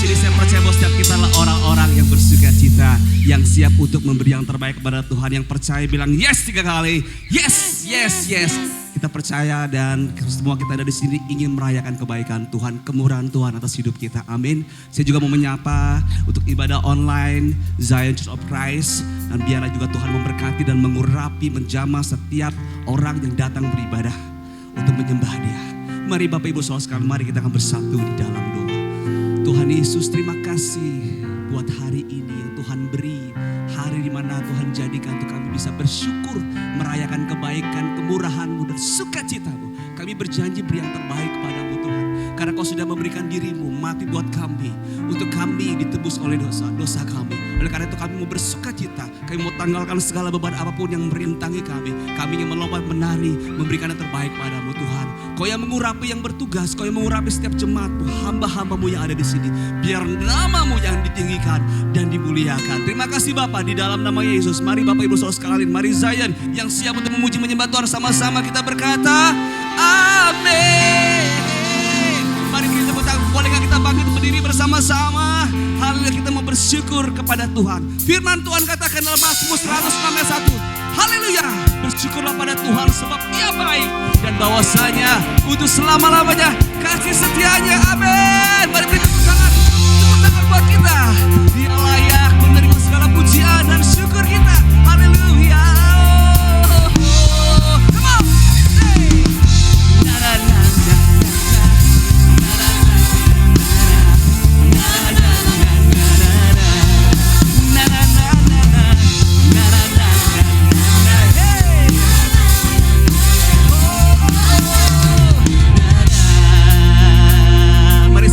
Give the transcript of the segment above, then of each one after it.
sini saya percaya bahwa setiap kita adalah orang-orang yang bersuka cita, yang siap untuk memberi yang terbaik kepada Tuhan, yang percaya bilang yes 3 kali, yes, yes, yes. Kita percaya dan semua kita ada di sini ingin merayakan kebaikan Tuhan, kemurahan Tuhan atas hidup kita. Amin. Saya juga mau menyapa untuk ibadah online Zion Church of Christ, dan biarlah juga Tuhan memberkati dan mengurapi, menjamah setiap orang yang datang beribadah untuk menyembah Dia. Mari Bapak Ibu Saudara sekalian, mari kita akan bersatu di dalam doa. Tuhan Yesus, terima kasih buat hari ini yang Tuhan beri, hari di mana Tuhan jadikan untuk kami bisa bersyukur, merayakan kebaikan, kemurahan-Mu dan sukacita-Mu. Kami berjanji beri yang terbaik kepadamu Tuhan, karena Kau sudah memberikan diri-Mu mati buat kami, untuk kami ditebus oleh dosa-dosa kami. Oleh karena itu kami mau bersuka cita, kami mau tanggalkan segala beban apapun yang merintangi kami. Kami ingin melompat menari, memberikan yang terbaik padamu Tuhan. Kau yang mengurapi yang bertugas, Kau yang mengurapi setiap jemaat-Mu, hamba-hamba-Mu yang ada di sini. Biar nama-Mu yang ditinggikan dan dimuliakan. Terima kasih Bapa, di dalam nama Yesus. Mari Bapak Ibu Saudara sekalian, mari Zion yang siap untuk memuji menyembah Tuhan, sama-sama kita berkata amin. Mari kita boleh kita bangkit berdiri bersama-sama. Haleluya, kita mau bersyukur kepada Tuhan. Firman Tuhan katakan dalam Mazmur 106 ayat 1. Haleluya, bersyukurlah pada Tuhan sebab Ia baik, dan bahwasanya untuk selama-lamanya kasih setianya. Amin. Mari beri tepuk tangan buat kita. Dia layak menerima segala pujian dan syukur kita. Haleluya. Come on. Hey. Mari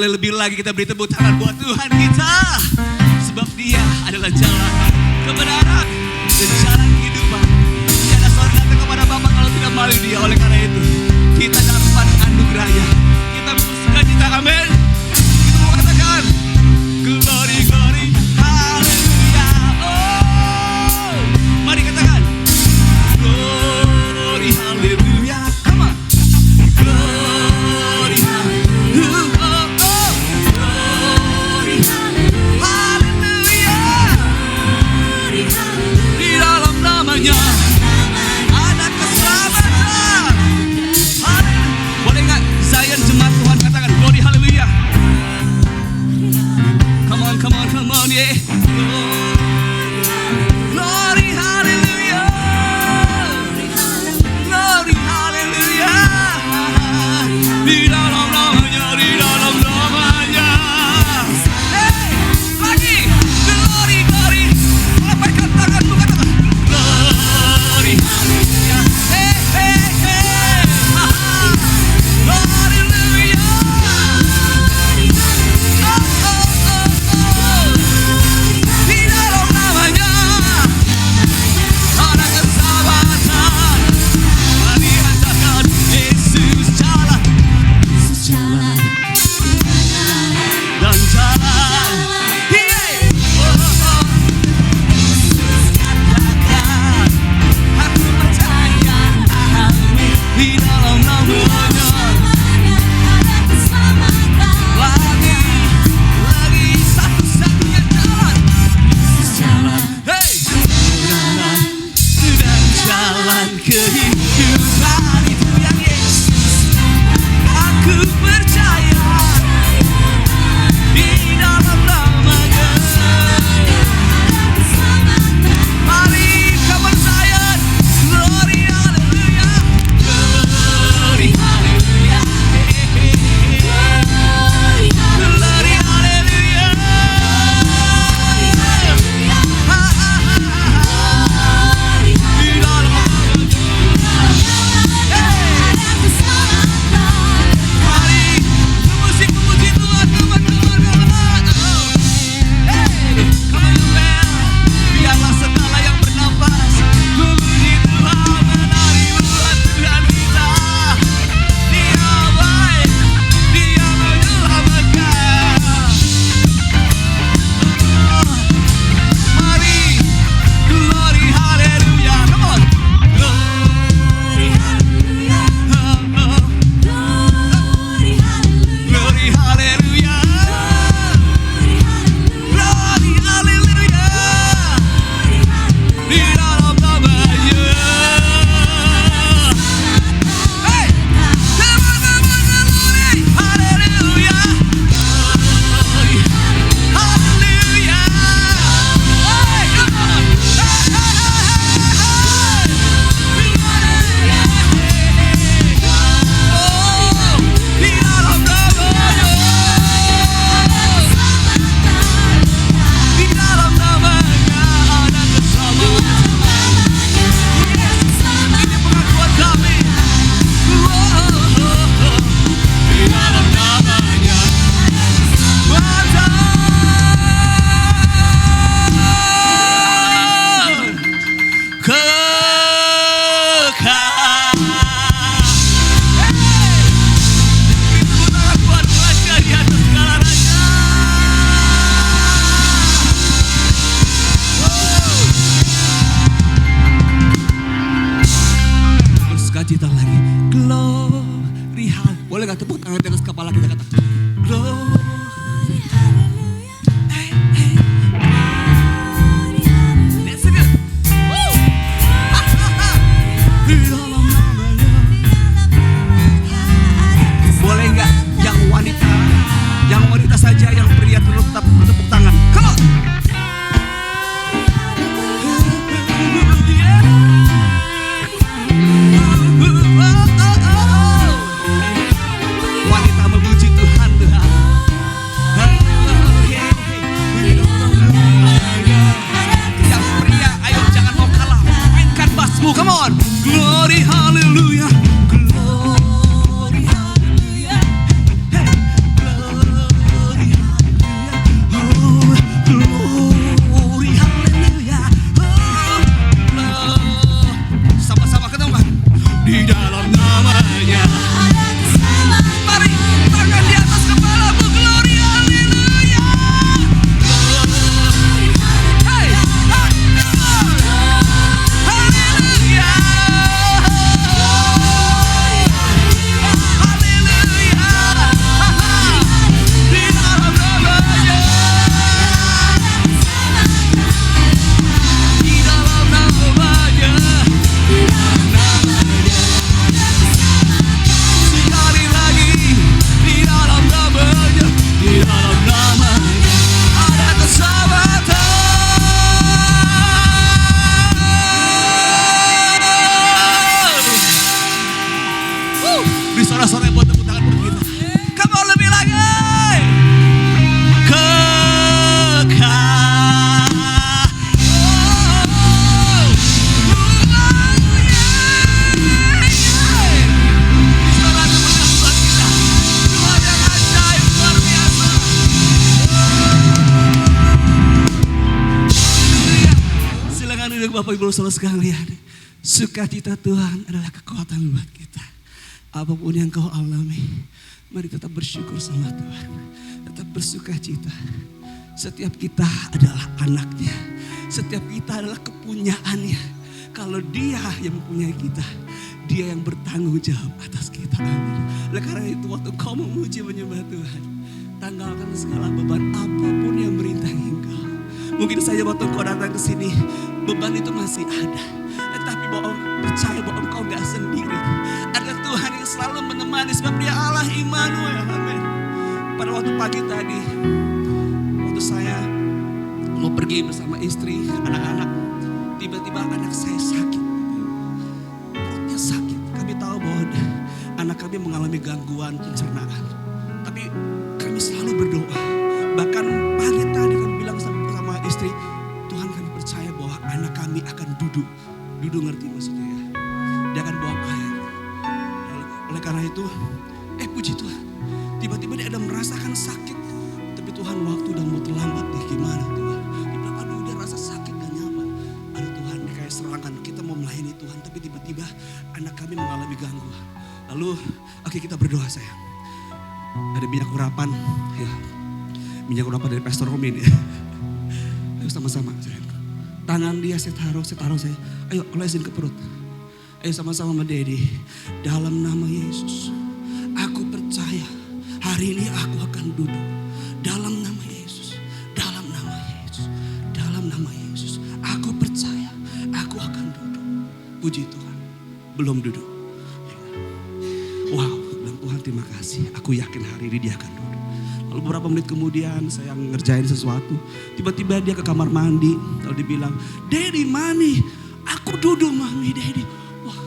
boleh lebih lagi kita beri tepuk tangan buat Tuhan kita. Sebab Dia adalah jalan kebenaran dan jalan kehidupan. Tiada seorang datang kepada Bapa kalau tidak melalui Dia. Oleh karena itu kita dapat anugerahnya. Kita bersuka cita, amin. Kita mau katakan glory, glory, haleluya. Oh, mari katakan glory, haleluya. Come on. Glory, haleluya. Oh, oh. Glory, haleluya. Di dalam namanya ada keselamatan. Boleh nggak Zion jemaat Tuhan katakan glory, haleluya. Come on, come on, come on, yeah. Glory, hallelujah. Glory, hallelujah. Di dalam namanya, di dalam namanya. Hey, lagi. Glory, glory. Lambaikan tanganmu, katakan glory, hallelujah. Hey, hey, hey. Hallelujah. Di dalam namanya ada keselamatan. Mari katakan Yesus jalan, jalan dan jalan. Yeah. Oh. Katakan aku percaya, amin. Di dalam namanya lagi satu-satunya jalan. Jalan, hey, kebenaran dan jalan kehidupan. Itu yang Yesus aku percaya. Di dalam namanya mari come on Zion. Glory, hallelujah. Glory, hallelujah. Glory, hallelujah. Di dalam mari memuji Tuhan, Tuhan, Tuhan, Tuhan. Hey, come on band. Biarlah segala yang bernafas memuji Tuhan, menari buat Tuhan kita. Dia baik, Dia menyelamatkan. Mari, glory, hallelujah. Come on. Glory, hallelujah. Glory, hallelujah. Glory, hallelujah. Di dalam namanya. Hey, come on, glory, hallelujah. Glory, hallelujah. Hey, come on. Oh, di dalam namanya. Di dalam namanya ada keselamatan. Ini pengakuan kami. Di dalam namanya ada kekal. Itu pengakuan raja di atas segala raja. Bersukacita lagi. Glory, hallelujah. Boleh nggak tepuk tangan di atas kepala kita kata glory, hallelujah. Hey, hey. That's good. Woo. Di dalam namanya. Boleh nggak yang wanita saja, yang pria tetap bertepuk tangan. Come on. Yeah. Bapak Ibu Saudara sekalian, sukacita Tuhan adalah kekuatan buat kita. Apapun yang kau alami, mari tetap bersyukur sama Tuhan. Tetap bersukacita. Setiap kita adalah anaknya. Setiap kita adalah kepunyaannya. Kalau dia yang mempunyai kita, dia yang bertanggung jawab atas kita. Amin. Oleh karena itu waktu kau memuji menyembah Tuhan, tanggalkan segala beban apapun yang merintangi engkau. Mungkin saja waktu kau datang ke sini, beban itu masih ada. Tetapi bahwa percaya bahwa engkau gak sendiri. Ada Tuhan yang selalu menemani sebab dia Allah Immanuel. Amin. Pada waktu pagi tadi, waktu saya mau pergi bersama istri, anak-anak, tiba-tiba anak saya sakit. Perutnya sakit. Kami tahu bahwa anak kami mengalami gangguan pencernaan. Tapi kami selalu berdoa. Bahkan pagi tadi kami bilang sama istri, Tuhan kami percaya bahwa anak kami akan duduk. Duduk ngerti maksudnya ya. Dia akan buang air. Oleh karena itu, puji Tuhan. Tiba-tiba dia ada merasakan sakit. Tapi Tuhan waktu udah mau terlambat nih, gimana Tuhan. Dia bilang aduh dia rasa sakit gak nyaman. Aduh Tuhan ini kayak serangan, kita mau melayani Tuhan. Tapi tiba-tiba anak kami mengalami gangguan. Lalu oke, kita berdoa sayang. Ada minyak urapan, ya. Minyak urapan dari Pastor Romi ini. Ayo sama-sama sayang. Tangan dia saya taruh saya. Ayo olesin ke perut. Ayo sama-sama sama Dedi. Dalam nama Yesus, aku percaya hari ini aku akan duduk. Dalam nama Yesus, dalam nama Yesus, dalam nama Yesus. Aku percaya aku akan duduk. Puji Tuhan, belum duduk. Wow, bilang Tuhan terima kasih. Aku yakin hari ini dia akan duduk. Lalu beberapa menit kemudian saya ngerjain sesuatu. Tiba-tiba dia ke kamar mandi. Lalu dibilang, Dedi mami, aku duduk mami Dedi. Wah,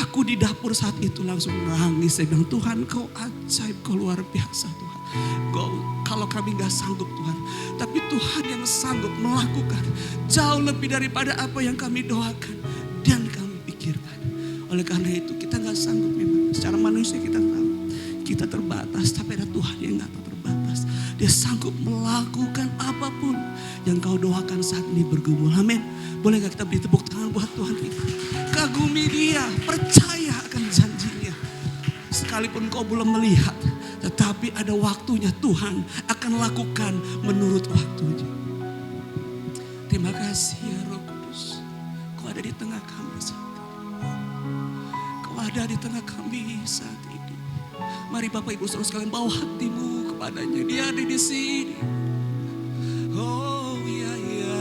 aku di dapur saat itu langsung nangis. Saya bilang Tuhan kau ajaib, kau luar biasa Tuhan. Kalau kami gak sanggup Tuhan. Tapi Tuhan yang sanggup melakukan jauh lebih daripada apa yang kami doakan dan kami pikirkan. Oleh karena itu kita gak sanggup memang. Secara manusia kita tahu. Kita terbatas, tapi ada Tuhan yang gak terbatas. Dia sanggup melakukan apapun yang kau doakan saat ini bergumul. Amin. Boleh gak kita beri tepuk tangan buat Tuhan kita. Kagumi dia, percaya akan janjinya. Sekalipun kau belum melihat, tetapi ada waktunya Tuhan akan lakukan menurut waktunya. Terima kasih ya Roh Kudus. Kau ada di tengah kami saat ini. Kau ada di tengah kami saat ini. Mari Bapak Ibu Saudara sekalian bawa hatimu kepadanya. Dia ada di sini. Oh ya ya.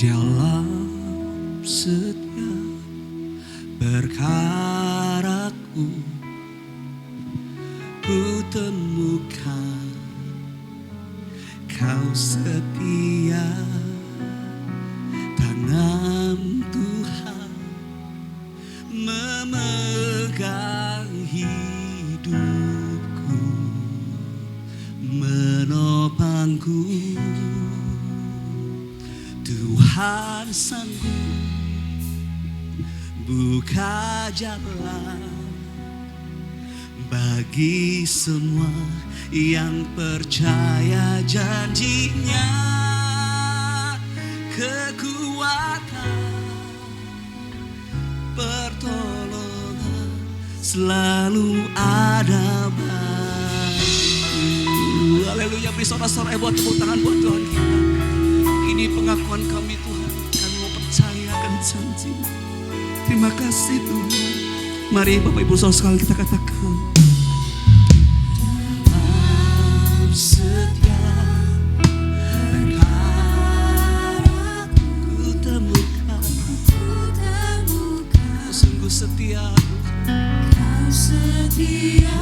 Dalam setiap perkaraku ku temukan kau setia, tangan Tuhan memegang hidupku, menopangku. Tuhan sanggup buka jalan bagi semua yang percaya janjinya. Kekuatan, pertolongan selalu ada bagiku. Haleluya, beri sorak-sorai buat tepuk tangan buat Tuhan kita. Ini pengakuan kami Tuhan, kami mau percaya akan janji. Terima kasih Tuhan. Mari Bapak Ibu Saudara sekalian kita katakan. Dalam setiap perkara ku temukan, kau sungguh setia, kau setia.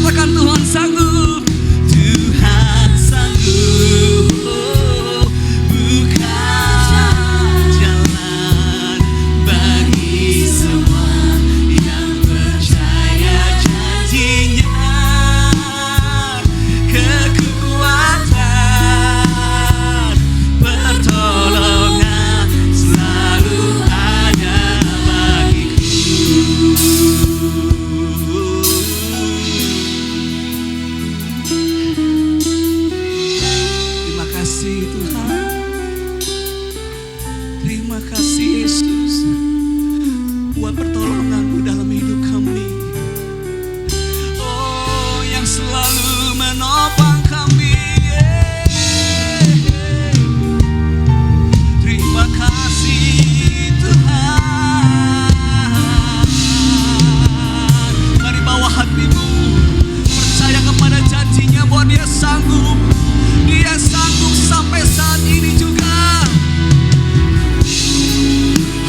katakan Tuhan sanggup. Tuhan sanggup buka jalan bagi semua yang percaya janjinya. Kekuatan, pertolongan selalu ada bagiku. Terima kasih Tuhan. Terima kasih Yesus buat pertolongan-Mu dalam hidup kami. Oh, yang selalu menopang kami. Terima kasih Tuhan. Mari bawa hatimu, percaya kepada janjinya bahwa Dia sanggup. Dia sanggup sampai saat ini juga.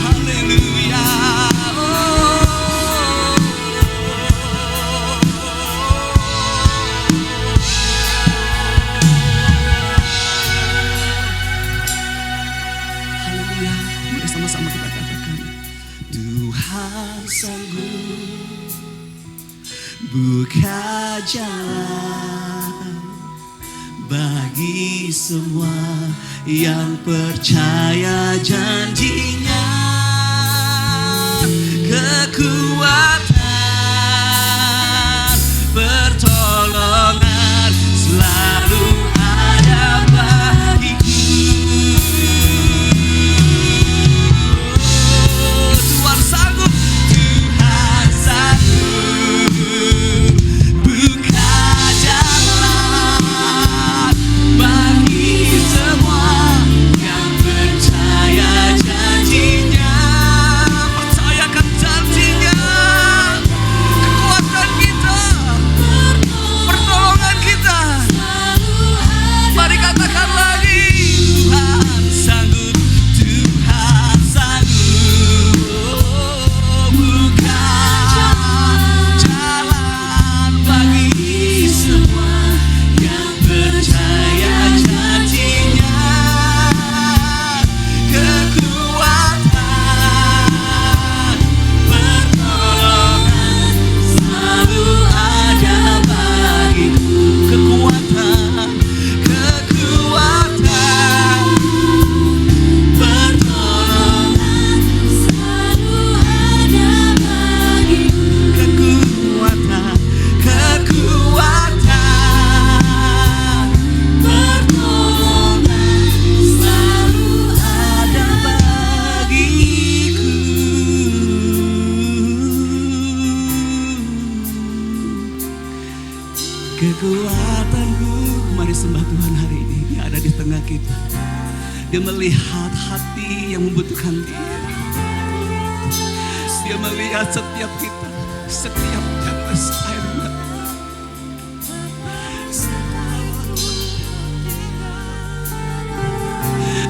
Haleluya. Haleluya. Mari sama-sama kita katakan, Tuhan sanggup buka jalan bagi semua yang percaya janjinya. Kekuatan, pertolongan selalu ada bagiku. Tuhan sanggup, Tuhan sanggup buka jalan bagi semua yang percaya janjinya. Percayakan janjinya. Kekuatan kita, pertolongan kita. Mari katakan lagi, Tuhan sanggup, Tuhan sanggup buka jalan bagi semua yang percaya janjinya. Kekuatan, pertolongan selalu ada bagiku. Kekuatan, kekuatan, pertolongan selalu ada bagiku. Kekuatan, kekuatan, pertolongan selalu ada bagiku. Kekuatanku. Mari sembah Tuhan hari ini. Dia ada di tengah kita. Dia melihat hati yang membutuhkan Dia. Dia melihat setiap kita, setiap tetes air mata.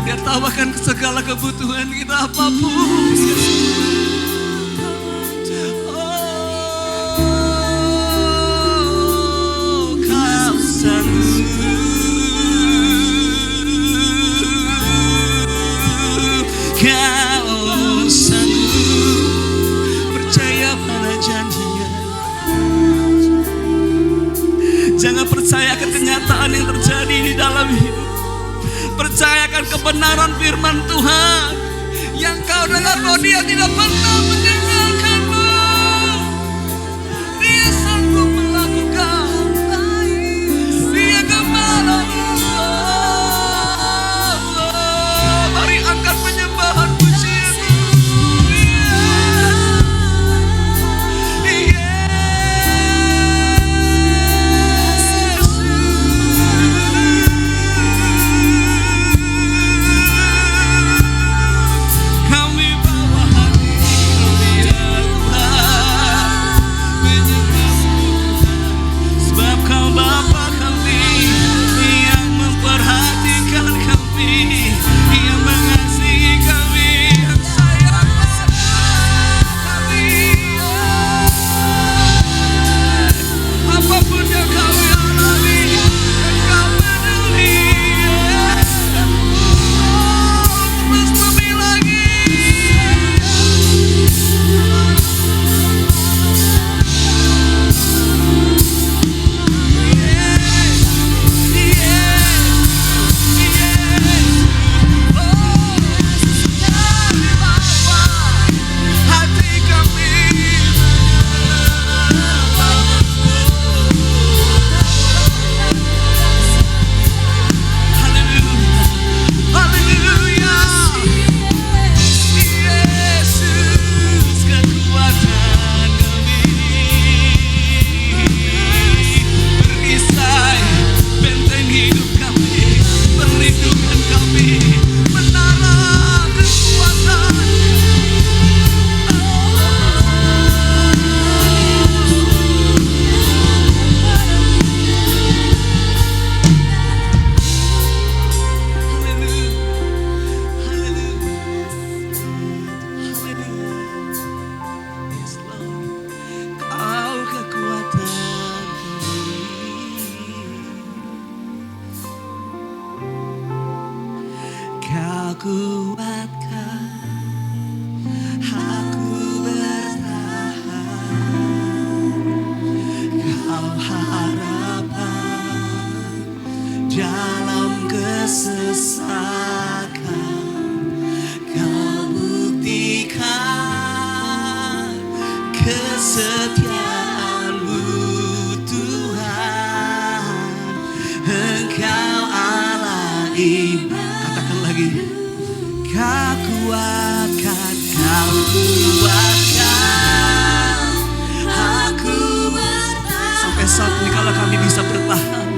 Dia tahu akan segala kebutuhan kita apapun. Oh, Kau sanggup, Kau sanggup. Percaya pada janjinya. Jangan percayakan kenyataan yang terjadi di dalam hidup. Percayakan kebenaran firman Tuhan yang kau dengar bahwa Dia tidak pernah meninggalkanmu. Dia sanggup melakukan. Dia gembalamu. Mari angkat penyembahan pujian. Kami bawa hati kuatkan, aku bertahan. Kau harapan dalam kesesakan, kau buktikan kesetiaan-Mu Tuhan. Engkau Allah iman. Katakan lagi. Kau kuatkan, kau kuatkan, aku bertahan. Sampai saat ini kalau kami bisa bertahan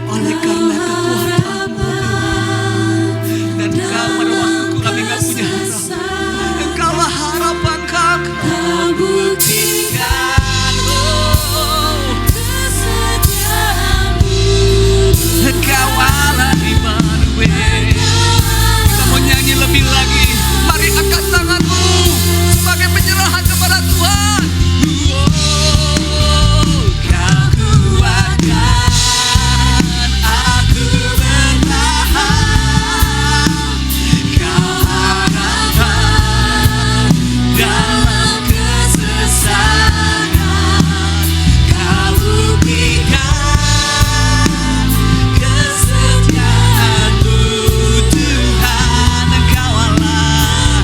oleh karena kekuatan-Mu Tuhan. Dan Engkau pada waktu kami gak punya harapan, Engkaulah harapan kami. Kau buktikan kesetiaan-Mu. Engkau Allah Immanuel. Kita mau nyanyi lebih lagi. Mari angkat tanganmu sebagai penyerahan kepada Tuhan. Kau kuatkan, aku bertahan. Kau harapan dalam kesesakan, kau buktikan kesetiaan-Mu Tuhan. Engkau Allah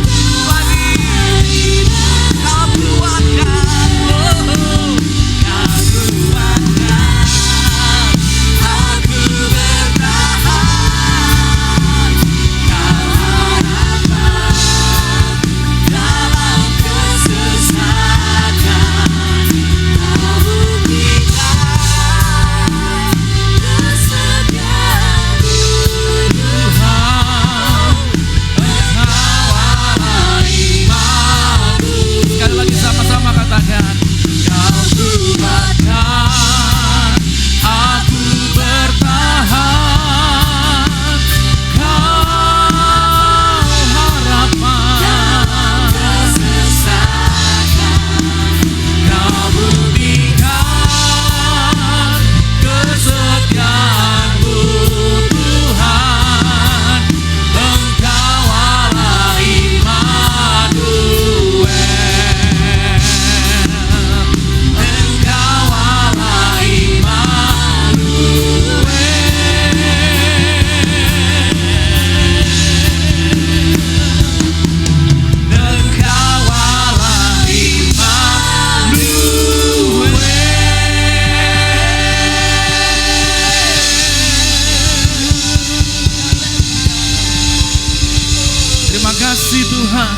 lagi, kau kuatkan, kau kuatkan, aku bertahan. Kau harapan dalam kesesakan, kau buktikan kesetiaan-Mu Tuhan. Engkau Allah Immanuel. Sekali lagi sama-sama katakan. Kau kuatkan, aku bertahan. Kau harapan kesesakan, kau buktikan kesetiaan-Mu Tuhan. Engkau Allah Immanuel. Engkau Allah Immanuel. Engkau Allah Immanuel. Terima kasih Tuhan.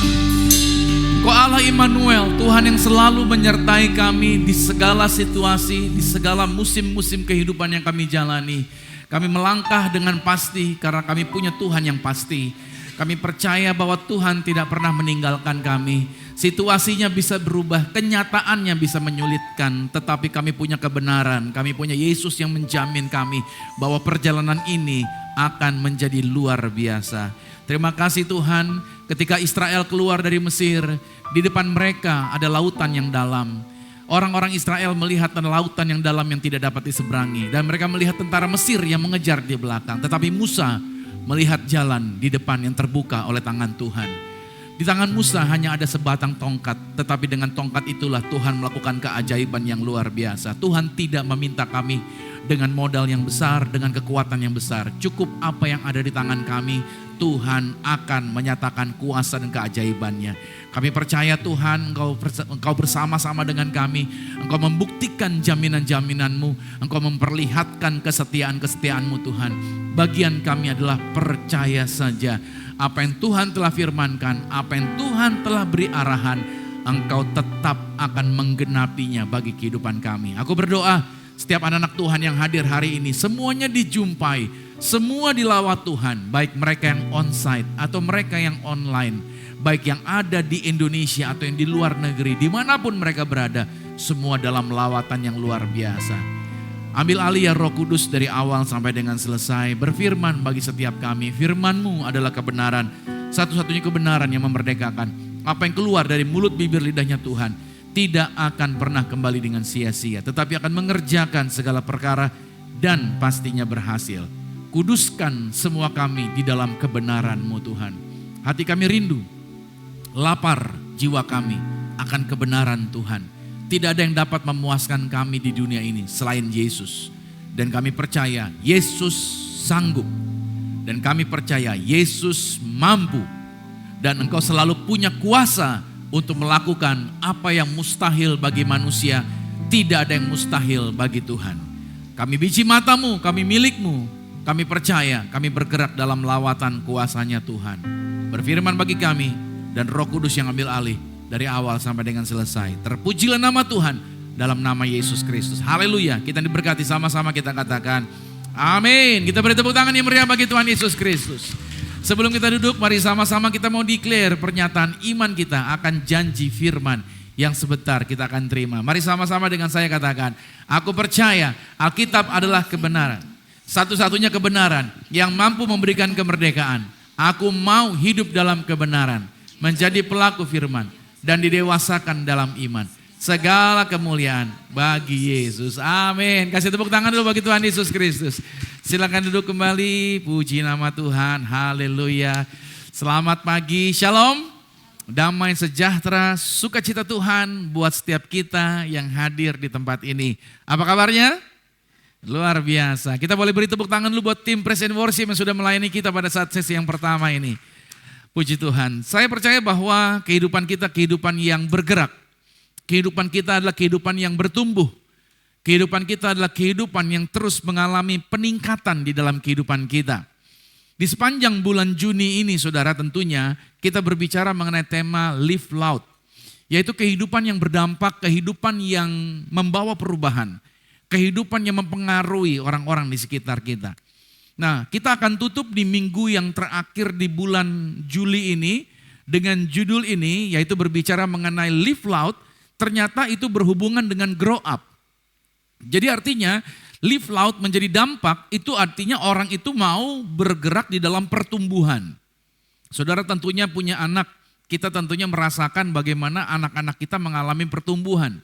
Engkau Allah Immanuel, Tuhan yang selalu menyertai kami di segala situasi, di segala musim-musim kehidupan yang kami jalani. Kami melangkah dengan pasti karena kami punya Tuhan yang pasti. Kami percaya bahwa Tuhan tidak pernah meninggalkan kami. Situasinya bisa berubah, kenyataannya bisa menyulitkan, tetapi kami punya kebenaran. Kami punya Yesus yang menjamin kami bahwa perjalanan ini akan menjadi luar biasa. Terima kasih Tuhan, ketika Israel keluar dari Mesir, di depan mereka ada lautan yang dalam. Orang-orang Israel melihat lautan yang dalam yang tidak dapat diseberangi. Dan mereka melihat tentara Mesir yang mengejar di belakang. Tetapi Musa melihat jalan di depan yang terbuka oleh tangan Tuhan. Di tangan Musa hanya ada sebatang tongkat. Tetapi dengan tongkat itulah Tuhan melakukan keajaiban yang luar biasa. Tuhan tidak meminta kami dengan modal yang besar, dengan kekuatan yang besar. Cukup apa yang ada di tangan kami, Tuhan akan menyatakan kuasa dan keajaibannya. Kami percaya Tuhan, Engkau bersama-sama dengan kami. Engkau membuktikan jaminan-jaminan-Mu. Engkau memperlihatkan kesetiaan-kesetiaan-Mu Tuhan. Bagian kami adalah percaya saja. Apa yang Tuhan telah firmankan, apa yang Tuhan telah beri arahan, Engkau tetap akan menggenapinya bagi kehidupan kami. Aku berdoa setiap anak-anak Tuhan yang hadir hari ini, semuanya dijumpai, semua dilawat Tuhan, baik mereka yang onsite atau mereka yang online, baik yang ada di Indonesia atau yang di luar negeri, dimanapun mereka berada, semua dalam lawatan yang luar biasa. Ambil alih ya Roh Kudus dari awal sampai dengan selesai, berfirman bagi setiap kami, firman-Mu adalah kebenaran, satu-satunya kebenaran yang memerdekakan. Apa yang keluar dari mulut bibir lidahnya Tuhan, tidak akan pernah kembali dengan sia-sia, tetapi akan mengerjakan segala perkara dan pastinya berhasil. Kuduskan semua kami di dalam kebenaran-Mu Tuhan. Hati kami rindu, lapar jiwa kami akan kebenaran Tuhan. Tidak ada yang dapat memuaskan kami di dunia ini selain Yesus. Dan kami percaya Yesus sanggup. Dan kami percaya Yesus mampu. Dan Engkau selalu punya kuasa untuk melakukan apa yang mustahil bagi manusia. Tidak ada yang mustahil bagi Tuhan. Kami biji matamu, kami milikmu. Kami percaya, kami bergerak dalam lawatan kuasanya Tuhan. Berfirman bagi kami dan Roh Kudus yang ambil alih dari awal sampai dengan selesai. Terpujilah nama Tuhan dalam nama Yesus Kristus. Haleluya. Kita diberkati, sama-sama kita katakan amin. Kita beri tepuk tangan yang meriah bagi Tuhan Yesus Kristus. Sebelum kita duduk, mari sama-sama kita mau declare pernyataan iman kita akan janji firman yang sebentar kita akan terima. Mari sama-sama dengan saya katakan, aku percaya Alkitab adalah kebenaran. Satu-satunya kebenaran yang mampu memberikan kemerdekaan. Aku mau hidup dalam kebenaran, menjadi pelaku firman, dan didewasakan dalam iman. Segala kemuliaan bagi Yesus. Amin. Kasih tepuk tangan dulu bagi Tuhan Yesus Kristus. Silakan duduk kembali. Puji nama Tuhan. Haleluya. Selamat pagi. Shalom. Damai sejahtera, sukacita Tuhan buat setiap kita yang hadir di tempat ini. Apa kabarnya? Luar biasa. Kita boleh beri tepuk tangan dulu buat tim Praise and Worship yang sudah melayani kita pada saat sesi yang pertama ini. Puji Tuhan. Saya percaya bahwa kehidupan kita kehidupan yang bergerak. Kehidupan kita adalah kehidupan yang bertumbuh. Kehidupan kita adalah kehidupan yang terus mengalami peningkatan di dalam kehidupan kita. Di sepanjang bulan Juni ini saudara, tentunya kita berbicara mengenai tema Live Loud. Yaitu kehidupan yang berdampak, kehidupan yang membawa perubahan. Kehidupan yang mempengaruhi orang-orang di sekitar kita. Nah, kita akan tutup di minggu yang terakhir di bulan Juli ini dengan judul ini, yaitu berbicara mengenai Live Loud. Ternyata itu berhubungan dengan grow up. Jadi artinya live loud menjadi dampak, itu artinya orang itu mau bergerak di dalam pertumbuhan. Saudara tentunya punya anak, kita tentunya merasakan bagaimana anak-anak kita mengalami pertumbuhan.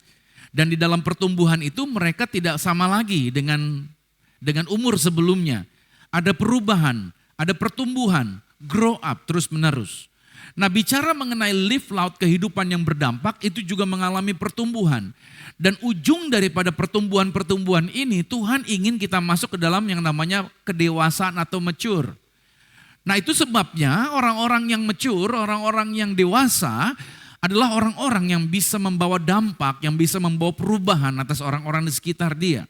Dan di dalam pertumbuhan itu mereka tidak sama lagi dengan umur sebelumnya. Ada perubahan, ada pertumbuhan, grow up terus menerus. Nah, bicara mengenai live loud, kehidupan yang berdampak, itu juga mengalami pertumbuhan. Dan ujung daripada pertumbuhan-pertumbuhan ini, Tuhan ingin kita masuk ke dalam yang namanya kedewasaan atau mature. Nah, itu sebabnya orang-orang yang mature, orang-orang yang dewasa adalah orang-orang yang bisa membawa dampak, yang bisa membawa perubahan atas orang-orang di sekitar dia.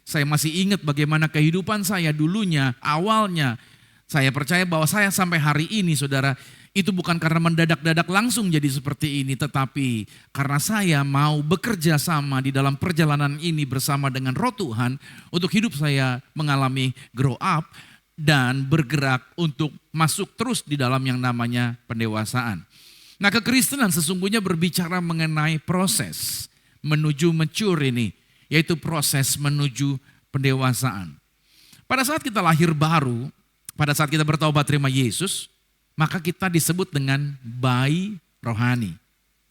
Saya masih ingat bagaimana kehidupan saya dulunya, awalnya. Saya percaya bahwa saya sampai hari ini saudara, itu bukan karena mendadak-dadak langsung jadi seperti ini, tetapi karena saya mau bekerja sama di dalam perjalanan ini bersama dengan Roh Tuhan untuk hidup saya mengalami grow up dan bergerak untuk masuk terus di dalam yang namanya pendewasaan. Nah, kekristenan sesungguhnya berbicara mengenai proses menuju mature ini, yaitu proses menuju pendewasaan. Pada saat kita lahir baru, pada saat kita bertobat terima Yesus, maka kita disebut dengan bayi rohani.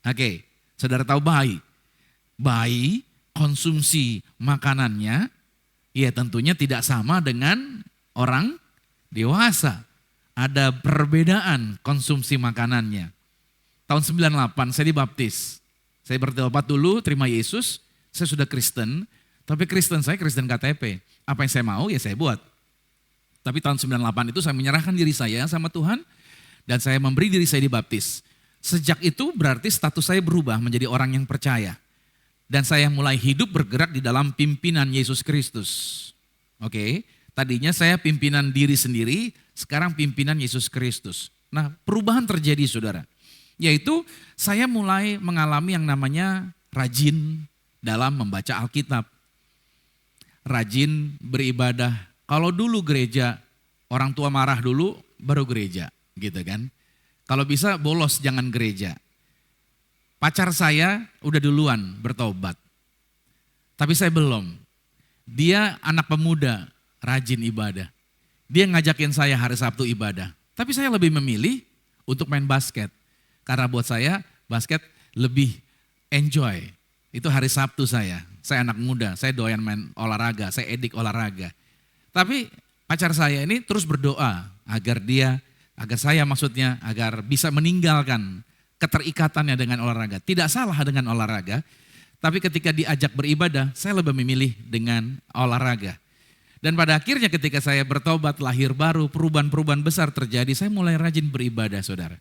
Oke, saudara tahu bayi? Bayi konsumsi makanannya, ya tentunya tidak sama dengan orang dewasa. Ada perbedaan konsumsi makanannya. Tahun 98 saya dibaptis. Saya bertobat dulu, terima Yesus, saya sudah Kristen, tapi Kristen saya Kristen KTP. Apa yang saya mau ya saya buat. Tapi tahun 98 itu saya menyerahkan diri saya sama Tuhan, dan saya memberi diri saya dibaptis. Sejak itu berarti status saya berubah menjadi orang yang percaya. Dan saya mulai hidup bergerak di dalam pimpinan Yesus Kristus. Oke, tadinya saya pimpinan diri sendiri, sekarang pimpinan Yesus Kristus. Nah, perubahan terjadi saudara. Yaitu saya mulai mengalami yang namanya rajin dalam membaca Alkitab. Rajin beribadah. Kalau dulu gereja, orang tua marah dulu baru gereja. Gitu kan. Kalau bisa bolos jangan gereja. Pacar saya udah duluan bertobat. Tapi saya belum. Dia anak pemuda, rajin ibadah. Dia ngajakin saya hari Sabtu ibadah. Tapi saya lebih memilih untuk main basket. Karena buat saya basket lebih enjoy. Itu hari Sabtu saya. Saya anak muda, saya doyan main olahraga, saya edik olahraga. Tapi pacar saya ini terus berdoa agar dia Agar saya maksudnya agar bisa meninggalkan keterikatannya dengan olahraga. Tidak salah dengan olahraga, tapi ketika diajak beribadah, saya lebih memilih dengan olahraga. Dan pada akhirnya ketika saya bertobat, lahir baru, perubahan-perubahan besar terjadi, saya mulai rajin beribadah, saudara.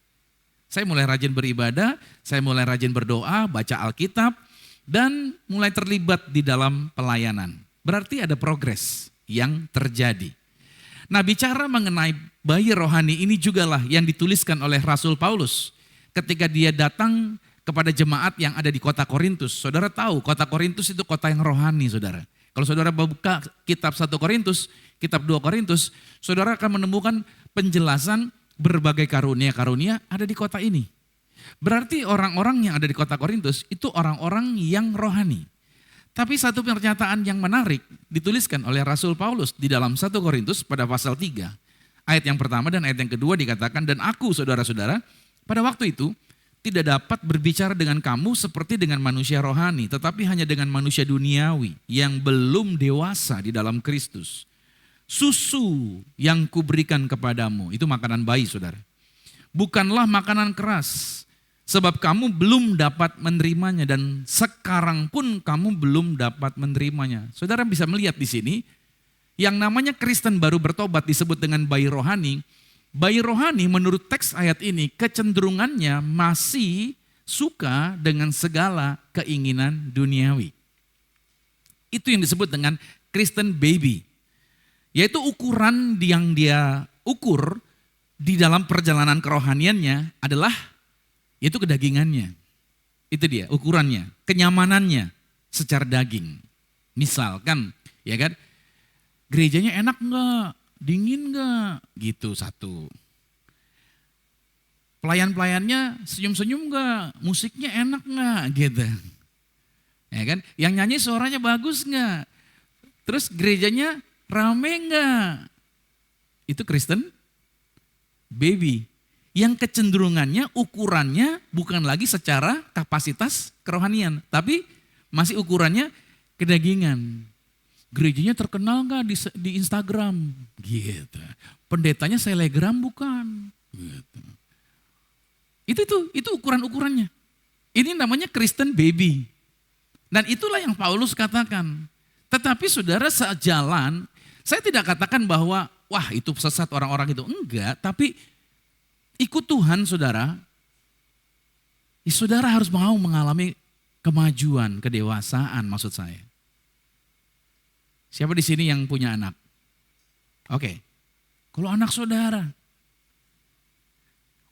Saya mulai rajin beribadah, saya mulai rajin berdoa, baca Alkitab, dan mulai terlibat di dalam pelayanan. Berarti ada progres yang terjadi. Nah, bicara mengenai bayi rohani ini jugalah yang dituliskan oleh Rasul Paulus ketika dia datang kepada jemaat yang ada di kota Korintus. Saudara tahu kota Korintus itu kota yang rohani, saudara. Kalau saudara buka kitab 1 Korintus, kitab 2 Korintus, saudara akan menemukan penjelasan berbagai karunia-karunia ada di kota ini. Berarti orang-orang yang ada di kota Korintus itu orang-orang yang rohani. Tapi satu pernyataan yang menarik dituliskan oleh Rasul Paulus di dalam 1 Korintus pada pasal 3. Ayat yang pertama dan ayat yang kedua dikatakan, dan aku saudara-saudara pada waktu itu tidak dapat berbicara dengan kamu seperti dengan manusia rohani, tetapi hanya dengan manusia duniawi yang belum dewasa di dalam Kristus. Susu yang kuberikan kepadamu, itu makanan bayi saudara. Bukanlah makanan keras, sebab kamu belum dapat menerimanya dan sekarang pun kamu belum dapat menerimanya. Saudara bisa melihat di sini, yang namanya Kristen baru bertobat disebut dengan bayi rohani. Bayi rohani menurut teks ayat ini kecenderungannya masih suka dengan segala keinginan duniawi. Itu yang disebut dengan Kristen baby. Yaitu ukuran yang dia ukur di dalam perjalanan kerohaniannya adalah yaitu kedagingannya. Itu dia ukurannya, kenyamanannya secara daging. Misalkan, ya kan, gerejanya enak enggak? Dingin gak? Gitu satu. Pelayan-pelayannya senyum-senyum gak? Musiknya enak gak? Gitu. Ya kan? Yang nyanyi suaranya bagus gak? Terus gerejanya rame gak? Itu Kristen baby. Yang kecenderungannya, ukurannya bukan lagi secara kapasitas kerohanian. Tapi masih ukurannya kedagingan. Gerejanya terkenal gak di Instagram? Gitu. Pendetanya selegram bukan? Gitu. Itu ukuran-ukurannya. Ini namanya Kristen baby. Dan itulah yang Paulus katakan. Tetapi saudara sejalan, saya tidak katakan bahwa wah itu sesat orang-orang itu. Enggak, tapi ikut Tuhan saudara. Saudara harus mau mengalami kemajuan, kedewasaan maksud saya. Siapa di sini yang punya anak? Oke. Kalau anak saudara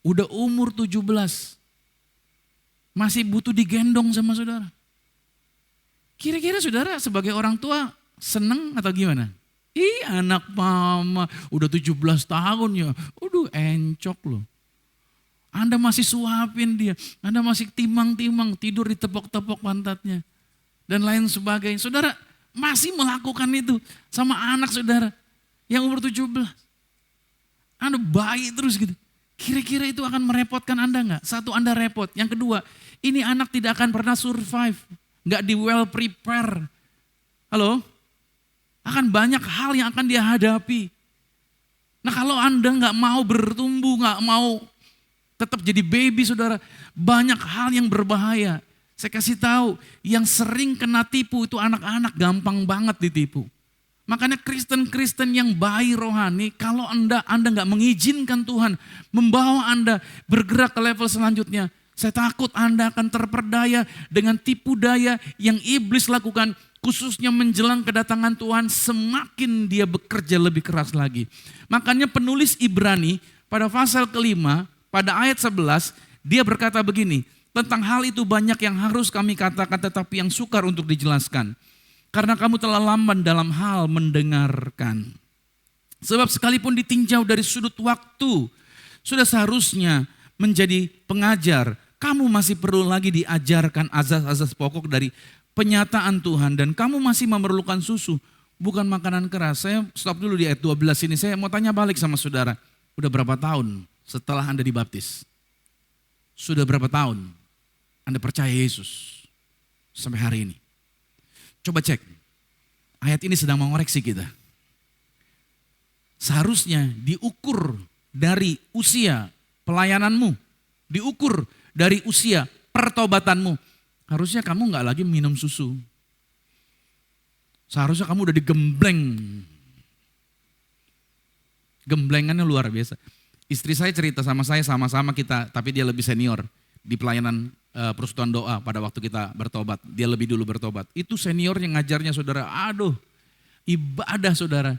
udah umur 17 masih butuh digendong sama saudara. Kira-kira saudara sebagai orang tua seneng atau gimana? Ih, anak mama udah 17 tahun ya. Udah encok loh. Anda masih suapin dia, Anda masih timang-timang, tidur di tepok-tepok pantatnya dan lain sebagainya. Saudara masih melakukan itu sama anak saudara yang umur 17. Anda baik terus gitu. Kira-kira itu akan merepotkan Anda enggak? Satu, Anda repot. Yang kedua, ini anak tidak akan pernah survive. Enggak di well prepare. Halo? Akan banyak hal yang akan dia hadapi. Nah kalau Anda enggak mau bertumbuh, enggak mau tetap jadi baby saudara, banyak hal yang berbahaya. Saya kasih tahu, yang sering kena tipu itu anak-anak, gampang banget ditipu. Makanya Kristen-Kristen yang bayi rohani, kalau Anda nggak mengizinkan Tuhan membawa Anda bergerak ke level selanjutnya, saya takut Anda akan terperdaya dengan tipu daya yang iblis lakukan, khususnya menjelang kedatangan Tuhan, semakin dia bekerja lebih keras lagi. Makanya penulis Ibrani pada pasal kelima, pada ayat 11, dia berkata begini, tentang hal itu banyak yang harus kami katakan tetapi yang sukar untuk dijelaskan. Karena kamu telah lamban dalam hal mendengarkan. Sebab sekalipun ditinjau dari sudut waktu, sudah seharusnya menjadi pengajar. Kamu masih perlu lagi diajarkan azas-azas pokok dari penyataan Tuhan. Dan kamu masih memerlukan susu, bukan makanan keras. Saya stop dulu di ayat 12 ini, saya mau tanya balik sama saudara. Udah berapa tahun setelah Anda dibaptis? Sudah berapa tahun Anda percaya Yesus sampai hari ini? Coba cek, ayat ini sedang mengoreksi kita. Seharusnya diukur dari usia pelayananmu, diukur dari usia pertobatanmu. Harusnya kamu nggak lagi minum susu. Seharusnya kamu udah digembleng. Gemblengannya luar biasa. Istri saya cerita sama saya, sama-sama kita, tapi dia lebih senior di pelayanan persekutuan doa pada waktu kita bertobat. Dia lebih dulu bertobat. Itu senior yang ngajarnya saudara, aduh ibadah saudara.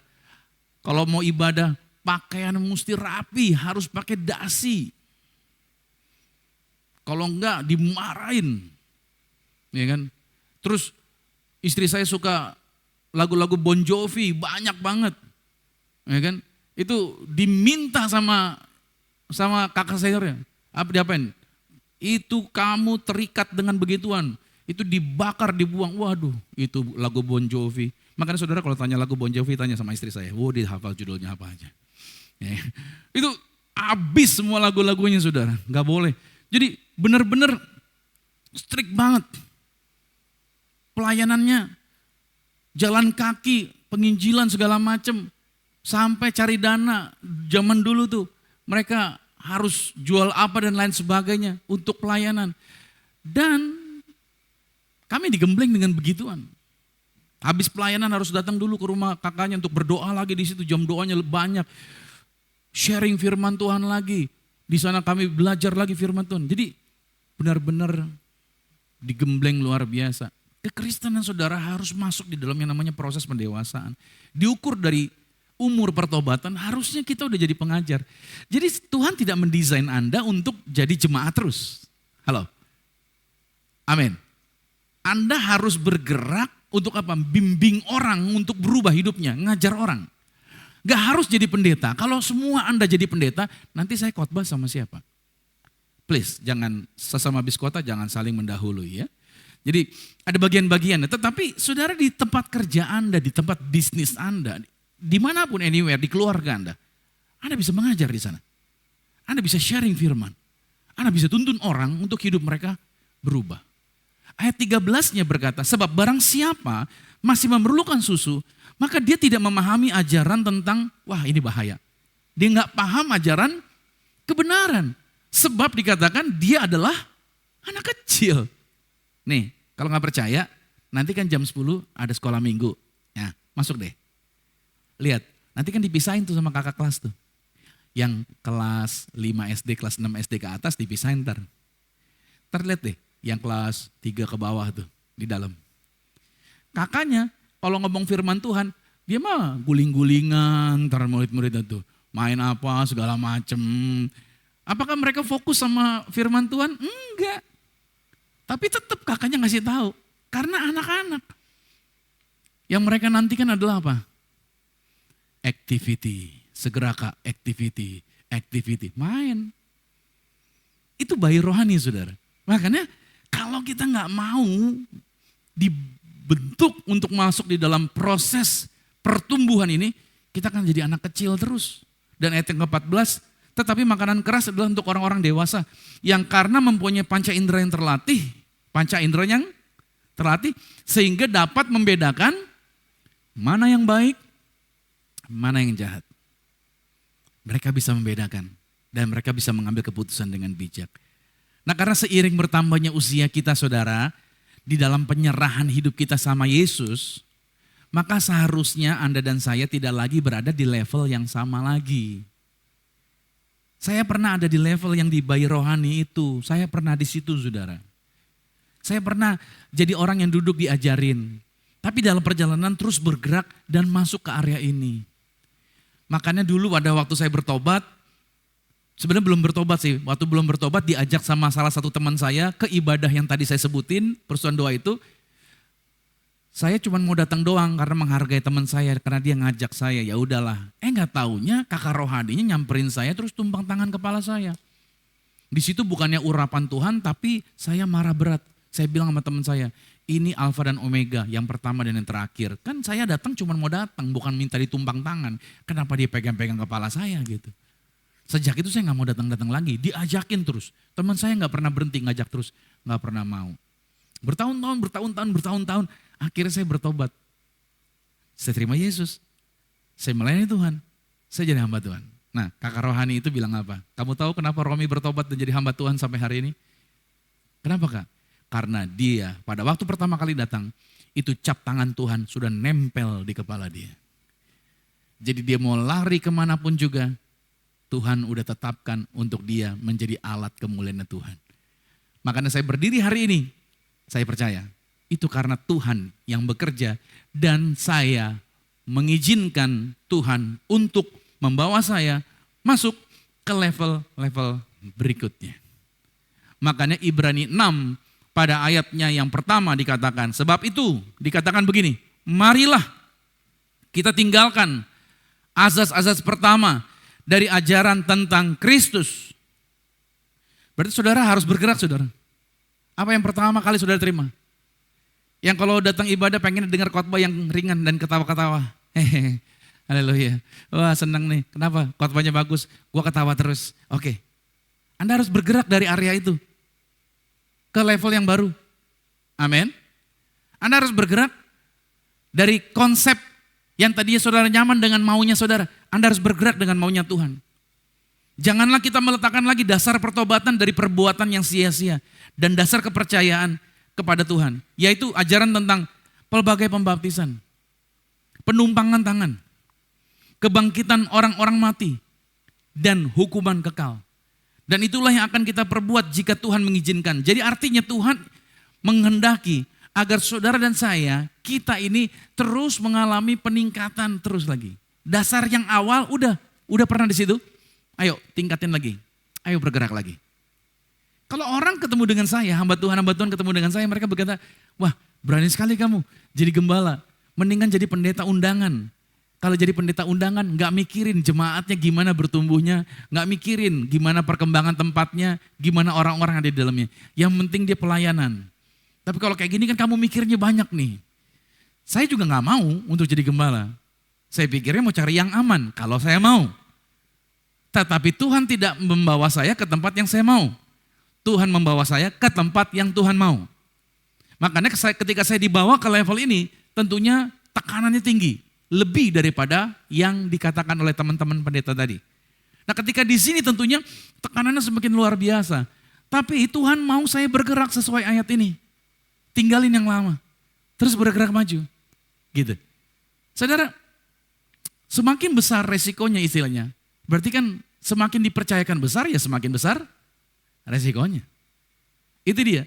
Kalau mau ibadah pakaian mesti rapi, harus pakai dasi. Kalau enggak dimarahin. Ya kan? Terus istri saya suka lagu-lagu Bon Jovi, banyak banget. Ya kan? Itu diminta sama kakak seniornya. Apa diapain? Itu kamu terikat dengan begituan. Itu dibakar, dibuang. Waduh, itu lagu Bon Jovi. Makanya saudara kalau tanya lagu Bon Jovi, tanya sama istri saya. Wow, dia hafal judulnya apa aja. Ya. Itu habis semua lagu-lagunya saudara. Gak boleh. Jadi benar-benar strict banget. Pelayanannya, jalan kaki, penginjilan segala macam. Sampai cari dana, zaman dulu tuh mereka harus jual apa dan lain sebagainya untuk pelayanan. Dan kami digembleng dengan begituan. Habis pelayanan harus datang dulu ke rumah kakaknya untuk berdoa lagi di situ, jam doanya banyak. Sharing firman Tuhan lagi. Di sana kami belajar lagi firman Tuhan. Jadi benar-benar digembleng luar biasa. Kekristenan saudara harus masuk di dalam yang namanya proses pendewasaan. Diukur dari umur pertobatan, harusnya kita udah jadi pengajar. Jadi Tuhan tidak mendesain Anda untuk jadi jemaat terus. Halo? Amin. Anda harus bergerak untuk apa? Bimbing orang untuk berubah hidupnya, ngajar orang. Gak harus jadi pendeta. Kalau semua Anda jadi pendeta, nanti saya khotbah sama siapa? Please, jangan sesama biskota jangan saling mendahului ya. Jadi ada bagian-bagiannya. Tetapi saudara di tempat kerja Anda, di tempat bisnis Anda, dimanapun anywhere, di keluarga Anda bisa mengajar di sana. Anda bisa sharing firman. Anda bisa tuntun orang untuk hidup mereka berubah. Ayat 13-nya berkata, sebab barang siapa masih memerlukan susu, maka dia tidak memahami ajaran tentang, wah ini bahaya. Dia nggak paham ajaran kebenaran. Sebab dikatakan dia adalah anak kecil. Nih, kalau nggak percaya, nanti kan jam 10 ada sekolah minggu. Ya, masuk deh. Lihat, nanti kan dipisahin tuh sama kakak kelas tuh. Yang kelas 5 SD, kelas 6 SD ke atas dipisahin ntar. Ntar lihat deh, yang kelas 3 ke bawah tuh, di dalam. Kakaknya, kalau ngomong firman Tuhan, dia mah guling-gulingan, ntar murid-muridnya tuh. Main apa, segala macem. Apakah mereka fokus sama firman Tuhan? Enggak. Tapi tetap kakaknya ngasih tahu. Karena anak-anak. Yang mereka nantikan adalah apa? Activity, segera Kak, activity, main. Itu bayi rohani saudara. Makanya kalau kita nggak mau dibentuk untuk masuk di dalam proses pertumbuhan ini, kita akan jadi anak kecil terus. Dan ayat yang ke-14, tetapi makanan keras adalah untuk orang-orang dewasa yang karena mempunyai panca indera yang terlatih, sehingga dapat membedakan mana yang baik, mana yang jahat. Mereka bisa membedakan dan mereka bisa mengambil keputusan dengan bijak. Nah, karena seiring bertambahnya usia kita saudara, di dalam penyerahan hidup kita sama Yesus, maka seharusnya Anda dan saya tidak lagi berada di level yang sama lagi. Saya pernah ada di level yang di bayi rohani itu, saya pernah di situ saudara. Saya pernah jadi orang yang duduk diajarin, tapi dalam perjalanan terus bergerak dan masuk ke area ini. Makanya dulu pada waktu saya bertobat, sebenarnya belum bertobat sih, waktu belum bertobat diajak sama salah satu teman saya ke ibadah yang tadi saya sebutin, persekutuan doa itu. Saya cuma mau datang doang karena menghargai teman saya, karena dia ngajak saya, ya udahlah. Nggak taunya kakak rohaninya nyamperin saya terus tumpang tangan kepala saya. Di situ bukannya urapan Tuhan, tapi saya marah berat. Saya bilang sama teman saya, ini Alfa dan Omega, yang pertama dan yang terakhir. Kan saya datang cuma mau datang, bukan minta ditumpang tangan. Kenapa dia pegang-pegang kepala saya gitu. Sejak itu saya nggak mau datang-datang lagi, diajakin terus. Teman saya nggak pernah berhenti ngajak terus, nggak pernah mau. Bertahun-tahun, akhirnya saya bertobat. Saya terima Yesus, saya melayani Tuhan, saya jadi hamba Tuhan. Nah, kakak rohani itu bilang apa? Kamu tahu kenapa Romi bertobat dan jadi hamba Tuhan sampai hari ini? Kenapa kak? Karena dia pada waktu pertama kali datang, itu cap tangan Tuhan sudah nempel di kepala dia. Jadi dia mau lari kemanapun juga, Tuhan udah tetapkan untuk dia menjadi alat kemuliaan Tuhan. Makanya saya berdiri hari ini, saya percaya itu karena Tuhan yang bekerja dan saya mengizinkan Tuhan untuk membawa saya masuk ke level-level berikutnya. Makanya Ibrani 6 pada ayatnya yang pertama dikatakan, sebab itu dikatakan begini, marilah kita tinggalkan azas-azas pertama dari ajaran tentang Kristus. Berarti saudara harus bergerak saudara. Apa yang pertama kali saudara terima? Yang kalau datang ibadah pengen dengar khotbah yang ringan dan ketawa-ketawa. Hehehe, haleluya. Wah senang nih, kenapa? Khotbahnya bagus, gua ketawa terus. Oke, Anda harus bergerak dari area itu ke level yang baru. Amin. Anda harus bergerak dari konsep yang tadinya saudara nyaman dengan maunya saudara. Anda harus bergerak dengan maunya Tuhan. Janganlah kita meletakkan lagi dasar pertobatan dari perbuatan yang sia-sia. Dan dasar kepercayaan kepada Tuhan. Yaitu ajaran tentang pelbagai pembaptisan. Penumpangan tangan. Kebangkitan orang-orang mati. Dan hukuman kekal. Dan itulah yang akan kita perbuat jika Tuhan mengizinkan. Jadi artinya Tuhan menghendaki agar saudara dan saya, kita ini terus mengalami peningkatan terus lagi. Dasar yang awal udah pernah di situ. Ayo tingkatin lagi. Ayo bergerak lagi. Kalau orang ketemu dengan saya, hamba Tuhan ketemu dengan saya, mereka berkata, wah berani sekali kamu jadi gembala. Mendingan jadi pendeta undangan. Kalau jadi pendeta undangan gak mikirin jemaatnya gimana bertumbuhnya, gak mikirin gimana perkembangan tempatnya, gimana orang-orang ada di dalamnya. Yang penting dia pelayanan. Tapi kalau kayak gini kan kamu mikirnya banyak nih. Saya juga gak mau untuk jadi gembala. Saya pikirnya mau cari yang aman kalau saya mau. Tetapi Tuhan tidak membawa saya ke tempat yang saya mau. Tuhan membawa saya ke tempat yang Tuhan mau. Makanya ketika saya dibawa ke level ini, tentunya tekanannya tinggi. Lebih daripada yang dikatakan oleh teman-teman pendeta tadi. Nah ketika di sini tentunya tekanannya semakin luar biasa. Tapi Tuhan mau saya bergerak sesuai ayat ini. Tinggalin yang lama. Terus bergerak maju. Gitu. Saudara, semakin besar resikonya istilahnya. Berarti kan semakin dipercayakan besar ya semakin besar resikonya. Itu dia.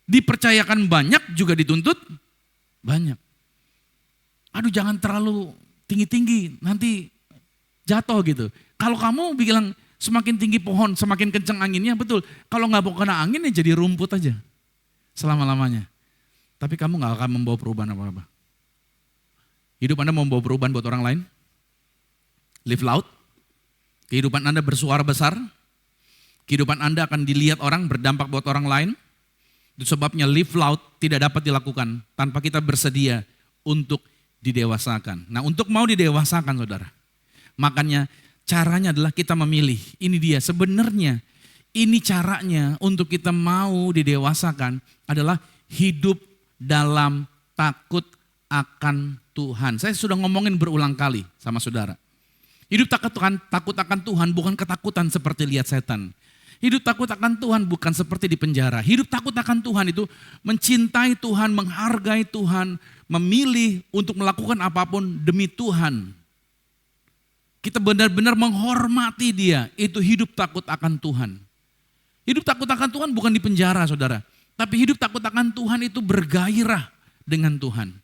Dipercayakan banyak juga dituntut banyak. Aduh jangan terlalu tinggi-tinggi, nanti jatuh gitu. Kalau kamu bilang semakin tinggi pohon, semakin kencang anginnya, betul. Kalau nggak mau kena angin ya jadi rumput aja selama-lamanya. Tapi kamu nggak akan membawa perubahan apa-apa. Hidup Anda mau membawa perubahan buat orang lain? Live loud. Kehidupan Anda bersuara besar. Kehidupan Anda akan dilihat orang, berdampak buat orang lain. Itu sebabnya live loud tidak dapat dilakukan tanpa kita bersedia untuk didewasakan. Nah untuk mau didewasakan saudara, makanya caranya adalah kita memilih. Ini dia sebenarnya, ini caranya untuk kita mau didewasakan adalah hidup dalam takut akan Tuhan. Saya sudah ngomongin berulang kali sama saudara. Hidup takut akan Tuhan bukan ketakutan seperti lihat setan. Hidup takut akan Tuhan bukan seperti di penjara. Hidup takut akan Tuhan itu mencintai Tuhan, menghargai Tuhan, memilih untuk melakukan apapun demi Tuhan. Kita benar-benar menghormati Dia. Itu hidup takut akan Tuhan. Hidup takut akan Tuhan bukan di penjara saudara. Tapi hidup takut akan Tuhan itu bergairah dengan Tuhan.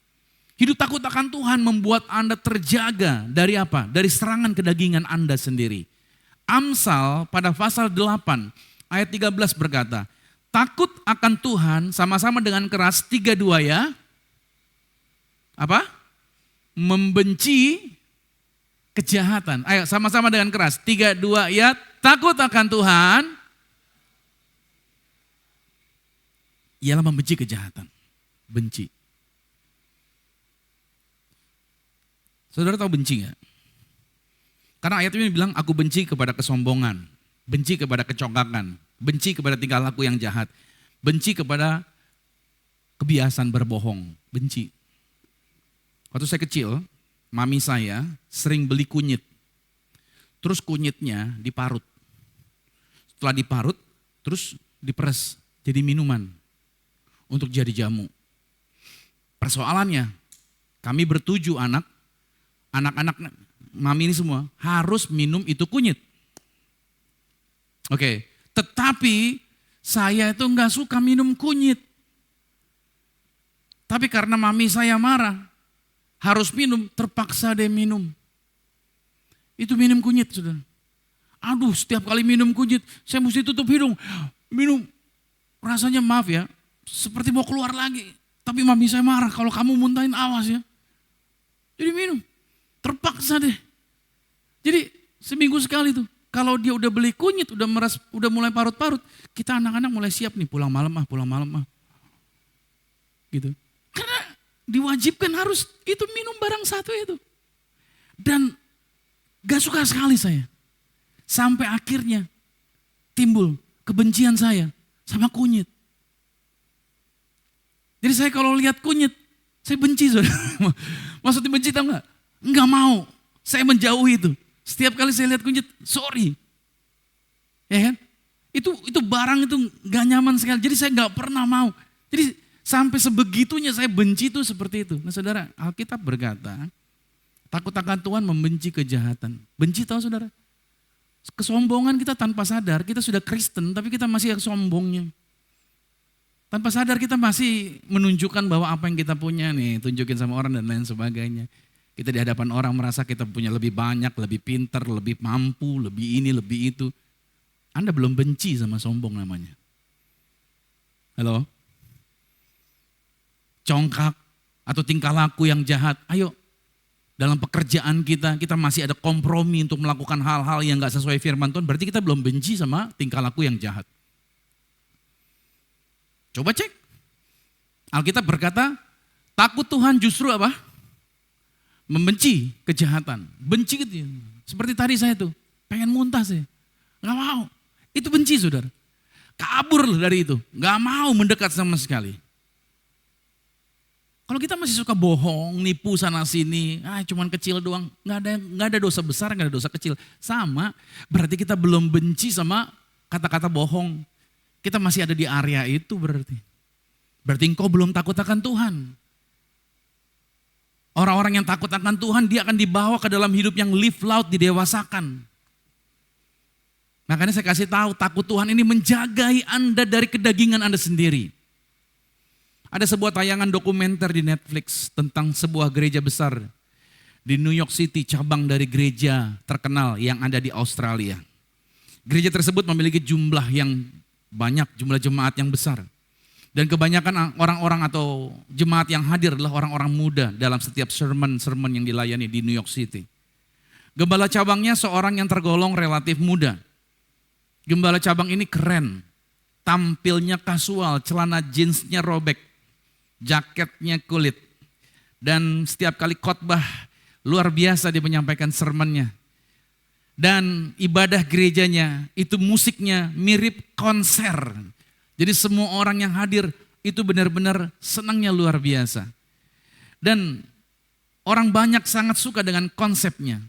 Hidup takut akan Tuhan membuat Anda terjaga dari apa? Dari serangan kedagingan Anda sendiri. Amsal pada pasal 8 ayat 13 berkata, takut akan Tuhan sama-sama dengan keras 3-2 ya. Apa? Membenci kejahatan. Ayo sama-sama dengan keras 3-2 ya. Takut akan Tuhan ialah membenci kejahatan. Benci. Saudara tahu benci gak? Karena ayat ini bilang aku benci kepada kesombongan, benci kepada kecongkakan, benci kepada tingkah laku yang jahat, benci kepada kebiasaan berbohong, benci. Waktu saya kecil, mami saya sering beli kunyit. terus kunyitnya diparut. Setelah diparut, terus diperes jadi minuman untuk jadi jamu. Persoalannya, kami bertujuh anak-anak mami ini semua harus minum itu kunyit. Oke, tetapi saya itu enggak suka minum kunyit. Tapi karena mami saya marah, harus minum, terpaksa deh minum. Itu minum kunyit, saudara. Aduh, setiap kali minum kunyit, saya mesti tutup hidung. Minum, rasanya maaf ya, seperti mau keluar lagi. Tapi mami saya marah, kalau kamu muntahin awas ya. Jadi minum, terpaksa deh. Jadi seminggu sekali tuh, kalau dia udah beli kunyit, udah mulai parut-parut, kita anak-anak mulai siap nih, pulang malam ah. Gitu. Karena diwajibkan harus itu minum barang satu itu. Dan gak suka sekali saya. Sampai akhirnya timbul kebencian saya sama kunyit. Jadi saya kalau lihat kunyit, saya benci, saudara. Maksudnya benci tau gak? Enggak mau. Saya menjauhi itu. Setiap kali saya lihat kunyit, sorry. Ya kan? Itu barang itu gak nyaman sekali. Jadi saya gak pernah mau. Jadi sampai sebegitunya saya benci itu seperti itu. Nah saudara, Alkitab berkata, takut akan Tuhan membenci kejahatan. Benci tahu saudara? Kesombongan kita tanpa sadar, kita sudah Kristen tapi kita masih sombongnya. Tanpa sadar kita masih menunjukkan bahwa apa yang kita punya nih, tunjukin sama orang dan lain sebagainya. Kita di hadapan orang merasa kita punya lebih banyak, lebih pintar, lebih mampu, lebih ini, lebih itu. Anda belum benci sama sombong namanya. Halo? Congkak atau tingkah laku yang jahat, ayo. Dalam pekerjaan kita masih ada kompromi untuk melakukan hal-hal yang gak sesuai firman Tuhan, berarti kita belum benci sama tingkah laku yang jahat. Coba cek. Alkitab berkata, takut Tuhan justru apa? Membenci kejahatan. Benci gitu. Seperti tadi saya tuh, pengen muntah saya. Gak mau. Itu benci saudara. Kabur dari itu. Gak mau mendekat sama sekali. Kalau kita masih suka bohong, nipu sana sini, cuman kecil doang, nggak ada dosa besar, nggak ada dosa kecil. Sama, berarti kita belum benci sama kata-kata bohong. Kita masih ada di area itu berarti. Berarti engkau belum takut akan Tuhan. Orang-orang yang takut akan Tuhan, dia akan dibawa ke dalam hidup yang live loud, didewasakan. Makanya saya kasih tahu, takut Tuhan ini menjagai Anda dari kedagingan Anda sendiri. Ada sebuah tayangan dokumenter di Netflix tentang sebuah gereja besar di New York City, cabang dari gereja terkenal yang ada di Australia. Gereja tersebut memiliki jumlah yang banyak, jumlah jemaat yang besar. Dan kebanyakan orang-orang atau jemaat yang hadir adalah orang-orang muda dalam setiap sermon yang dilayani di New York City. Gembala cabangnya seorang yang tergolong relatif muda. Gembala cabang ini keren, tampilnya kasual, celana jeansnya robek. Jaketnya kulit. Dan setiap kali khotbah luar biasa dia menyampaikan sermonnya. Dan ibadah gerejanya itu musiknya mirip konser. Jadi semua orang yang hadir itu benar-benar senangnya luar biasa. Dan orang banyak sangat suka dengan konsepnya.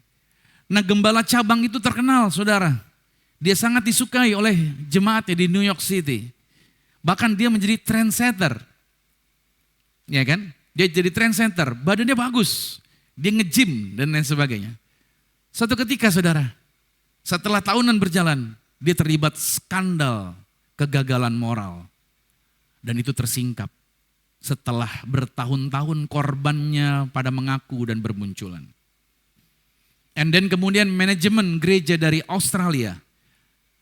Nah gembala cabang itu terkenal saudara. Dia sangat disukai oleh jemaatnya di New York City. Bahkan dia menjadi trendsetter. Ya kan? Dia jadi trendsetter, badannya bagus. Dia nge-gym dan lain sebagainya. Suatu ketika saudara, setelah tahunan berjalan, dia terlibat skandal kegagalan moral. Dan itu tersingkap. Setelah bertahun-tahun korbannya pada mengaku dan bermunculan. And then kemudian manajemen gereja dari Australia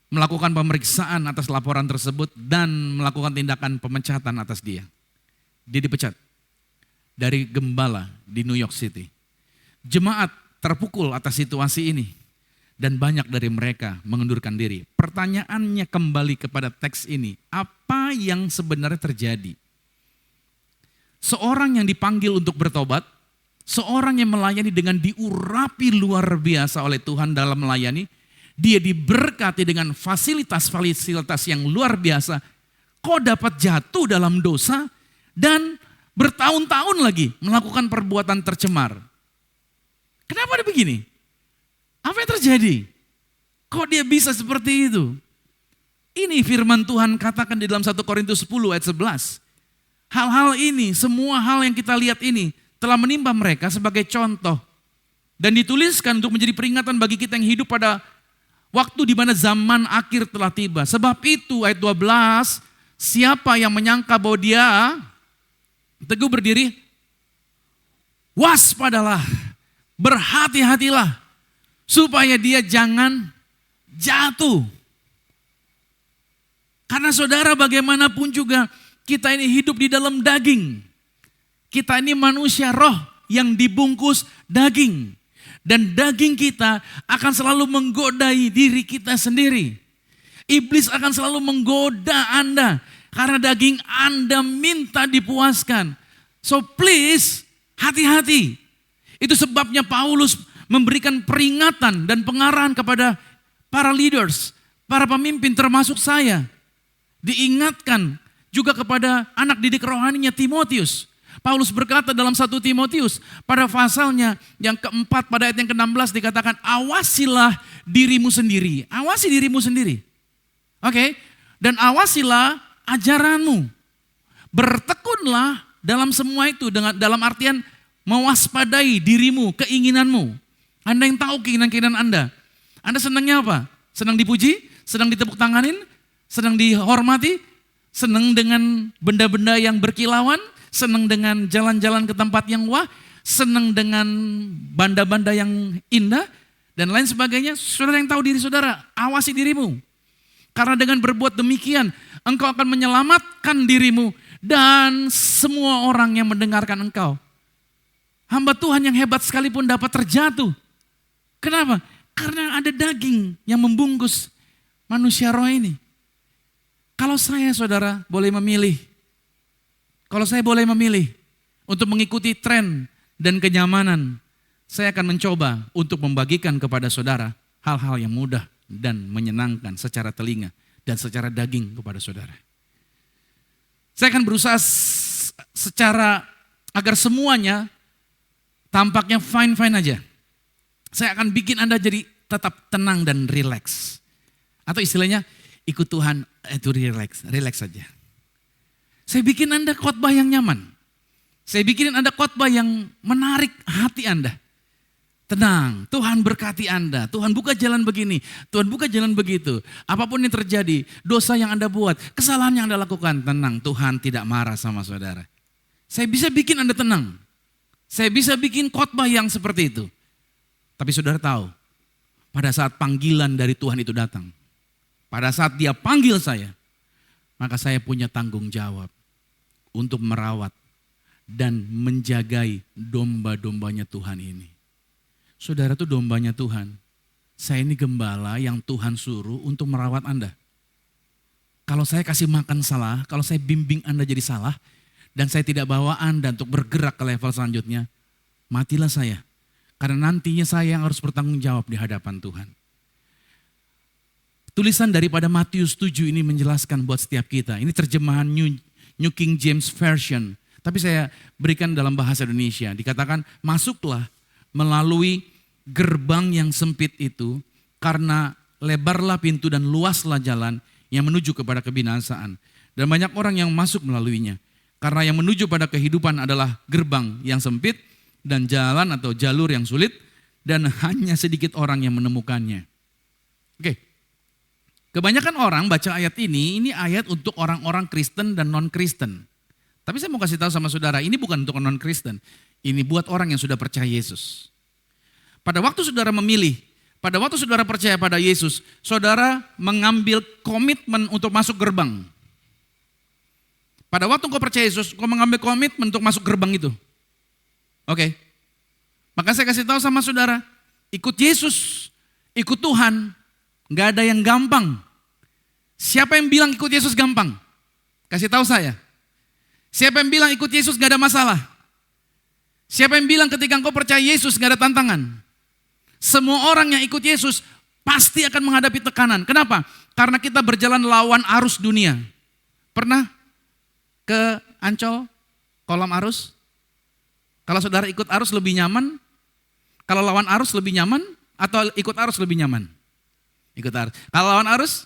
melakukan pemeriksaan atas laporan tersebut dan melakukan tindakan pemecatan atas dia. Dia dipecat dari gembala di New York City. Jemaat terpukul atas situasi ini dan banyak dari mereka mengundurkan diri. Pertanyaannya kembali kepada teks ini, apa yang sebenarnya terjadi? Seorang yang dipanggil untuk bertobat, seorang yang melayani dengan diurapi luar biasa oleh Tuhan dalam melayani, dia diberkati dengan fasilitas-fasilitas yang luar biasa, kok dapat jatuh dalam dosa dan bertahun-tahun lagi melakukan perbuatan tercemar. Kenapa dia begini? Apa yang terjadi? Kok dia bisa seperti itu? Ini firman Tuhan katakan di dalam 1 Korintus 10 ayat 11. Hal-hal ini, semua hal yang kita lihat ini telah menimpa mereka sebagai contoh. Dan dituliskan untuk menjadi peringatan bagi kita yang hidup pada waktu di mana zaman akhir telah tiba. Sebab itu ayat 12, siapa yang menyangka bahwa dia teguh berdiri, waspadalah, berhati-hatilah, supaya dia jangan jatuh. Karena saudara bagaimanapun juga kita ini hidup di dalam daging. Kita ini manusia roh yang dibungkus daging. Dan daging kita akan selalu menggodai diri kita sendiri. Iblis akan selalu menggoda Anda. Karena daging Anda minta dipuaskan. So please, hati-hati. Itu sebabnya Paulus memberikan peringatan dan pengarahan kepada para leaders, para pemimpin termasuk saya. Diingatkan juga kepada anak didik rohaninya Timotius. Paulus berkata dalam 1 Timotius pada pasalnya yang keempat pada ayat yang ke-16 dikatakan awasilah dirimu sendiri. Awasi dirimu sendiri. Oke? Dan awasilah ajaranmu. Bertekunlah dalam semua itu dalam artian mewaspadai dirimu, keinginanmu. Anda yang tahu keinginan-keinginan Anda. Anda senangnya apa? Senang dipuji? Senang ditepuk tanganin? Senang dihormati? Senang dengan benda-benda yang berkilauan? Senang dengan jalan-jalan ke tempat yang wah? Senang dengan banda-banda yang indah? Dan lain sebagainya. Saudara yang tahu diri saudara, awasi dirimu. Karena dengan berbuat demikian, engkau akan menyelamatkan dirimu dan semua orang yang mendengarkan engkau. Hamba Tuhan yang hebat sekalipun dapat terjatuh. Kenapa? Karena ada daging yang membungkus manusia roh ini. Kalau saya saudara boleh memilih. Kalau saya boleh memilih untuk mengikuti tren dan kenyamanan. Saya akan mencoba untuk membagikan kepada saudara hal-hal yang mudah dan menyenangkan secara telinga dan secara daging kepada saudara. Saya akan berusaha secara agar semuanya tampaknya fine-fine aja. Saya akan bikin Anda jadi tetap tenang dan rileks. Atau istilahnya ikut Tuhan itu rileks saja. Saya bikin Anda khotbah yang nyaman. Saya bikin Anda khotbah yang menarik hati Anda. Tenang, Tuhan berkati Anda. Tuhan buka jalan begini, Tuhan buka jalan begitu. Apapun yang terjadi, dosa yang Anda buat, kesalahan yang Anda lakukan, tenang, Tuhan tidak marah sama saudara. Saya bisa bikin Anda tenang. Saya bisa bikin khotbah yang seperti itu. Tapi saudara tahu, pada saat panggilan dari Tuhan itu datang, pada saat dia panggil saya, maka saya punya tanggung jawab untuk merawat dan menjagai domba-dombanya Tuhan ini. Saudara itu dombanya Tuhan. Saya ini gembala yang Tuhan suruh untuk merawat Anda. Kalau saya kasih makan salah, kalau saya bimbing Anda jadi salah, dan saya tidak bawa Anda untuk bergerak ke level selanjutnya, matilah saya. Karena nantinya saya yang harus bertanggung jawab di hadapan Tuhan. Tulisan daripada Matius 7 ini menjelaskan buat setiap kita. Ini terjemahan New King James Version. Tapi saya berikan dalam bahasa Indonesia. Dikatakan masuklah melalui gerbang yang sempit itu. Karena lebarlah pintu dan luaslah jalan yang menuju kepada kebinasaan. Dan banyak orang yang masuk melaluinya. Karena yang menuju pada kehidupan adalah gerbang yang sempit dan jalan atau jalur yang sulit dan hanya sedikit orang yang menemukannya. Oke. Kebanyakan orang baca ayat ini ayat untuk orang-orang Kristen dan non-Kristen. Tapi saya mau kasih tahu sama saudara, ini bukan untuk non-Kristen. Ini buat orang yang sudah percaya Yesus. Pada waktu saudara memilih, pada waktu saudara percaya pada Yesus, saudara mengambil komitmen untuk masuk gerbang. Pada waktu engkau percaya Yesus, engkau mengambil komitmen untuk masuk gerbang itu. Oke. Maka saya kasih tahu sama saudara, ikut Yesus, ikut Tuhan, gak ada yang gampang. Siapa yang bilang ikut Yesus gampang? Kasih tahu saya. Siapa yang bilang ikut Yesus gak ada masalah? Siapa yang bilang ketika engkau percaya Yesus gak ada tantangan? Semua orang yang ikut Yesus pasti akan menghadapi tekanan. Kenapa? Karena kita berjalan lawan arus dunia. Pernah ke Ancol, kolam arus? Kalau saudara ikut arus lebih nyaman? Kalau lawan arus lebih nyaman? Atau ikut arus lebih nyaman? Ikut arus. Kalau lawan arus,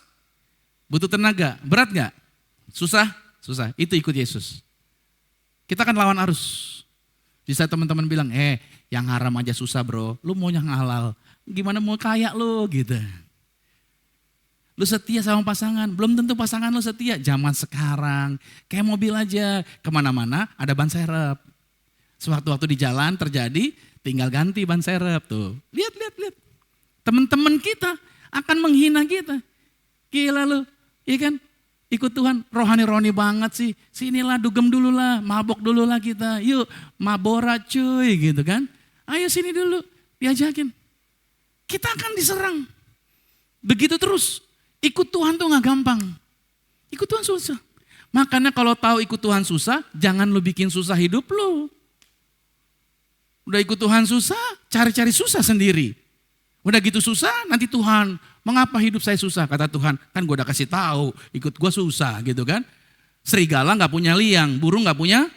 butuh tenaga. Berat gak? Susah? Susah. Itu ikut Yesus. Kita kan lawan arus. Di saat teman-teman bilang, yang haram aja susah bro. Lu mau yang halal. Gimana mau kaya lu gitu. Lu setia sama pasangan. Belum tentu pasangan lu setia. Zaman sekarang. Kayak mobil aja. Kemana-mana ada ban serep. Sewaktu-waktu di jalan terjadi, tinggal ganti ban serep tuh. Lihat. Teman-teman kita akan menghina kita. Gila lu, iya kan? Ikut Tuhan, rohani-rohani banget sih. Sinilah dugem dulu lah, mabok dulu lah kita. Yuk, mabora cuy gitu kan. Ayo sini dulu, diajakin. Kita akan diserang. Begitu terus. Ikut Tuhan tuh gak gampang. Ikut Tuhan susah. Makanya kalau tahu ikut Tuhan susah, jangan lu bikin susah hidup lu. Udah ikut Tuhan susah, cari-cari susah sendiri. Udah gitu susah, nanti Tuhan, mengapa hidup saya susah? Kata Tuhan, kan gue udah kasih tahu, ikut gue susah gitu kan. Serigala gak punya liang, burung gak punya,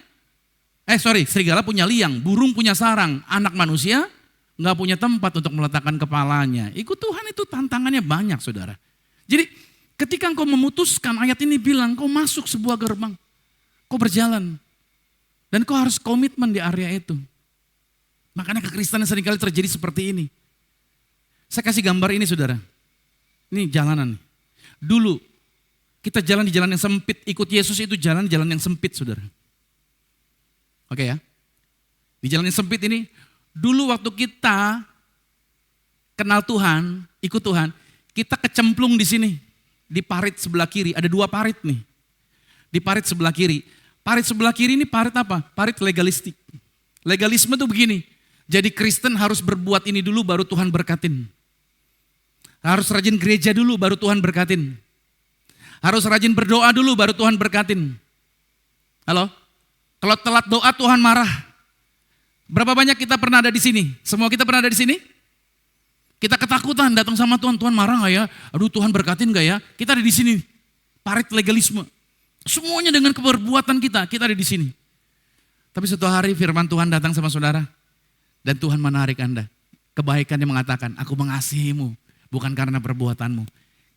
serigala punya liang, burung punya sarang. Anak manusia gak punya tempat untuk meletakkan kepalanya. Ikut Tuhan itu tantangannya banyak saudara. Jadi ketika engkau memutuskan, ayat ini bilang, kau masuk sebuah gerbang, kau berjalan. Dan kau harus komitmen di area itu. Makanya kekristenan seringkali terjadi seperti ini. Saya kasih gambar ini saudara. Ini jalanan. Dulu kita jalan di jalan yang sempit. Ikut Yesus itu jalan yang sempit saudara. Oke ya. Di jalan yang sempit ini. Dulu waktu kita kenal Tuhan, ikut Tuhan. Kita kecemplung di sini. Di parit sebelah kiri. Ada 2 parit nih. Di parit sebelah kiri. Parit sebelah kiri ini parit apa? Parit legalistik. Legalisme tuh begini. Jadi Kristen harus berbuat ini dulu baru Tuhan berkatin. Harus rajin gereja dulu baru Tuhan berkatin. Harus rajin berdoa dulu baru Tuhan berkatin. Halo? Kalau telat doa Tuhan marah. Berapa banyak kita pernah ada di sini? Semua kita pernah ada di sini? Kita ketakutan datang sama Tuhan. Tuhan marah gak ya? Aduh Tuhan berkatin gak ya? Kita ada di sini. Parit legalisme. Semuanya dengan keperbuatan kita ada di sini. Tapi suatu hari firman Tuhan datang sama saudara. Dan Tuhan menarik Anda. Kebaikannya mengatakan, aku mengasihimu. Bukan karena perbuatanmu.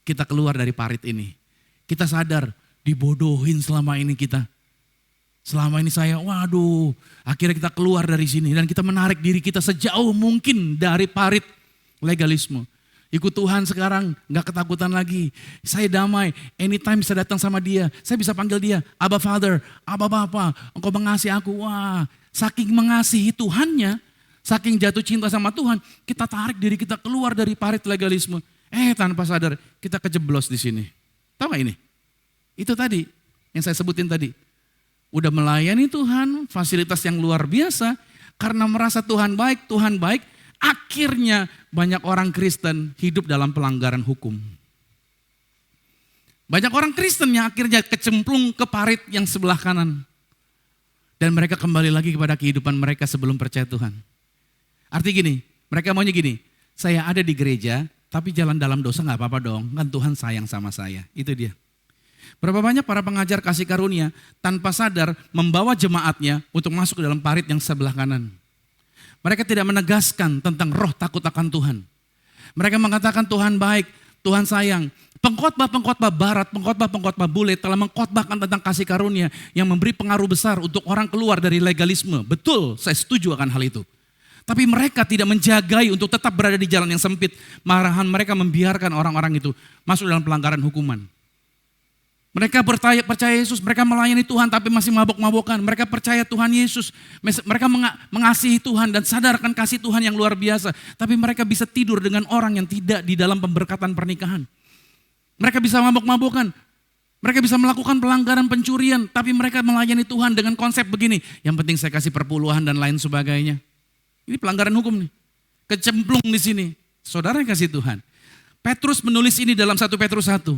Kita keluar dari parit ini. Kita sadar, dibodohin selama ini kita. Selama ini saya, akhirnya kita keluar dari sini. Dan kita menarik diri kita sejauh mungkin dari parit legalisme. Ikut Tuhan sekarang, gak ketakutan lagi. Saya damai, anytime bisa datang sama dia. Saya bisa panggil dia, Abba Father, Abba Bapa, engkau mengasihi aku. Saking mengasihi Tuhannya, saking jatuh cinta sama Tuhan, kita tarik diri kita keluar dari parit legalisme. Tanpa sadar, kita kejeblos di sini. Tahu gak ini? Itu tadi, yang saya sebutin tadi. Udah melayani Tuhan, fasilitas yang luar biasa, karena merasa Tuhan baik, akhirnya banyak orang Kristen hidup dalam pelanggaran hukum. Banyak orang Kristen yang akhirnya kecemplung ke parit yang sebelah kanan. Dan mereka kembali lagi kepada kehidupan mereka sebelum percaya Tuhan. Artinya gini, mereka maunya gini, saya ada di gereja tapi jalan dalam dosa gak apa-apa dong. Kan Tuhan sayang sama saya, itu dia. Berapa banyak para pengajar kasih karunia tanpa sadar membawa jemaatnya untuk masuk ke dalam parit yang sebelah kanan. Mereka tidak menegaskan tentang roh takut akan Tuhan. Mereka mengatakan Tuhan baik, Tuhan sayang. Pengkhotbah-pengkhotbah barat, pengkhotbah-pengkhotbah bule telah mengkhotbahkan tentang kasih karunia yang memberi pengaruh besar untuk orang keluar dari legalisme. Betul, saya setuju akan hal itu. Tapi mereka tidak menjagai untuk tetap berada di jalan yang sempit. Malahan mereka membiarkan orang-orang itu masuk dalam pelanggaran hukuman. Mereka percaya Yesus, mereka melayani Tuhan tapi masih mabok-mabokan. Mereka percaya Tuhan Yesus, mereka mengasihi Tuhan dan sadarkan kasih Tuhan yang luar biasa. Tapi mereka bisa tidur dengan orang yang tidak di dalam pemberkatan pernikahan. Mereka bisa mabok-mabokan, mereka bisa melakukan pelanggaran pencurian. Tapi mereka melayani Tuhan dengan konsep begini, yang penting saya kasih perpuluhan dan lain sebagainya. Ini pelanggaran hukum nih, kecemplung di sini. Saudara yang kasih Tuhan. Petrus menulis ini dalam 1 Petrus 1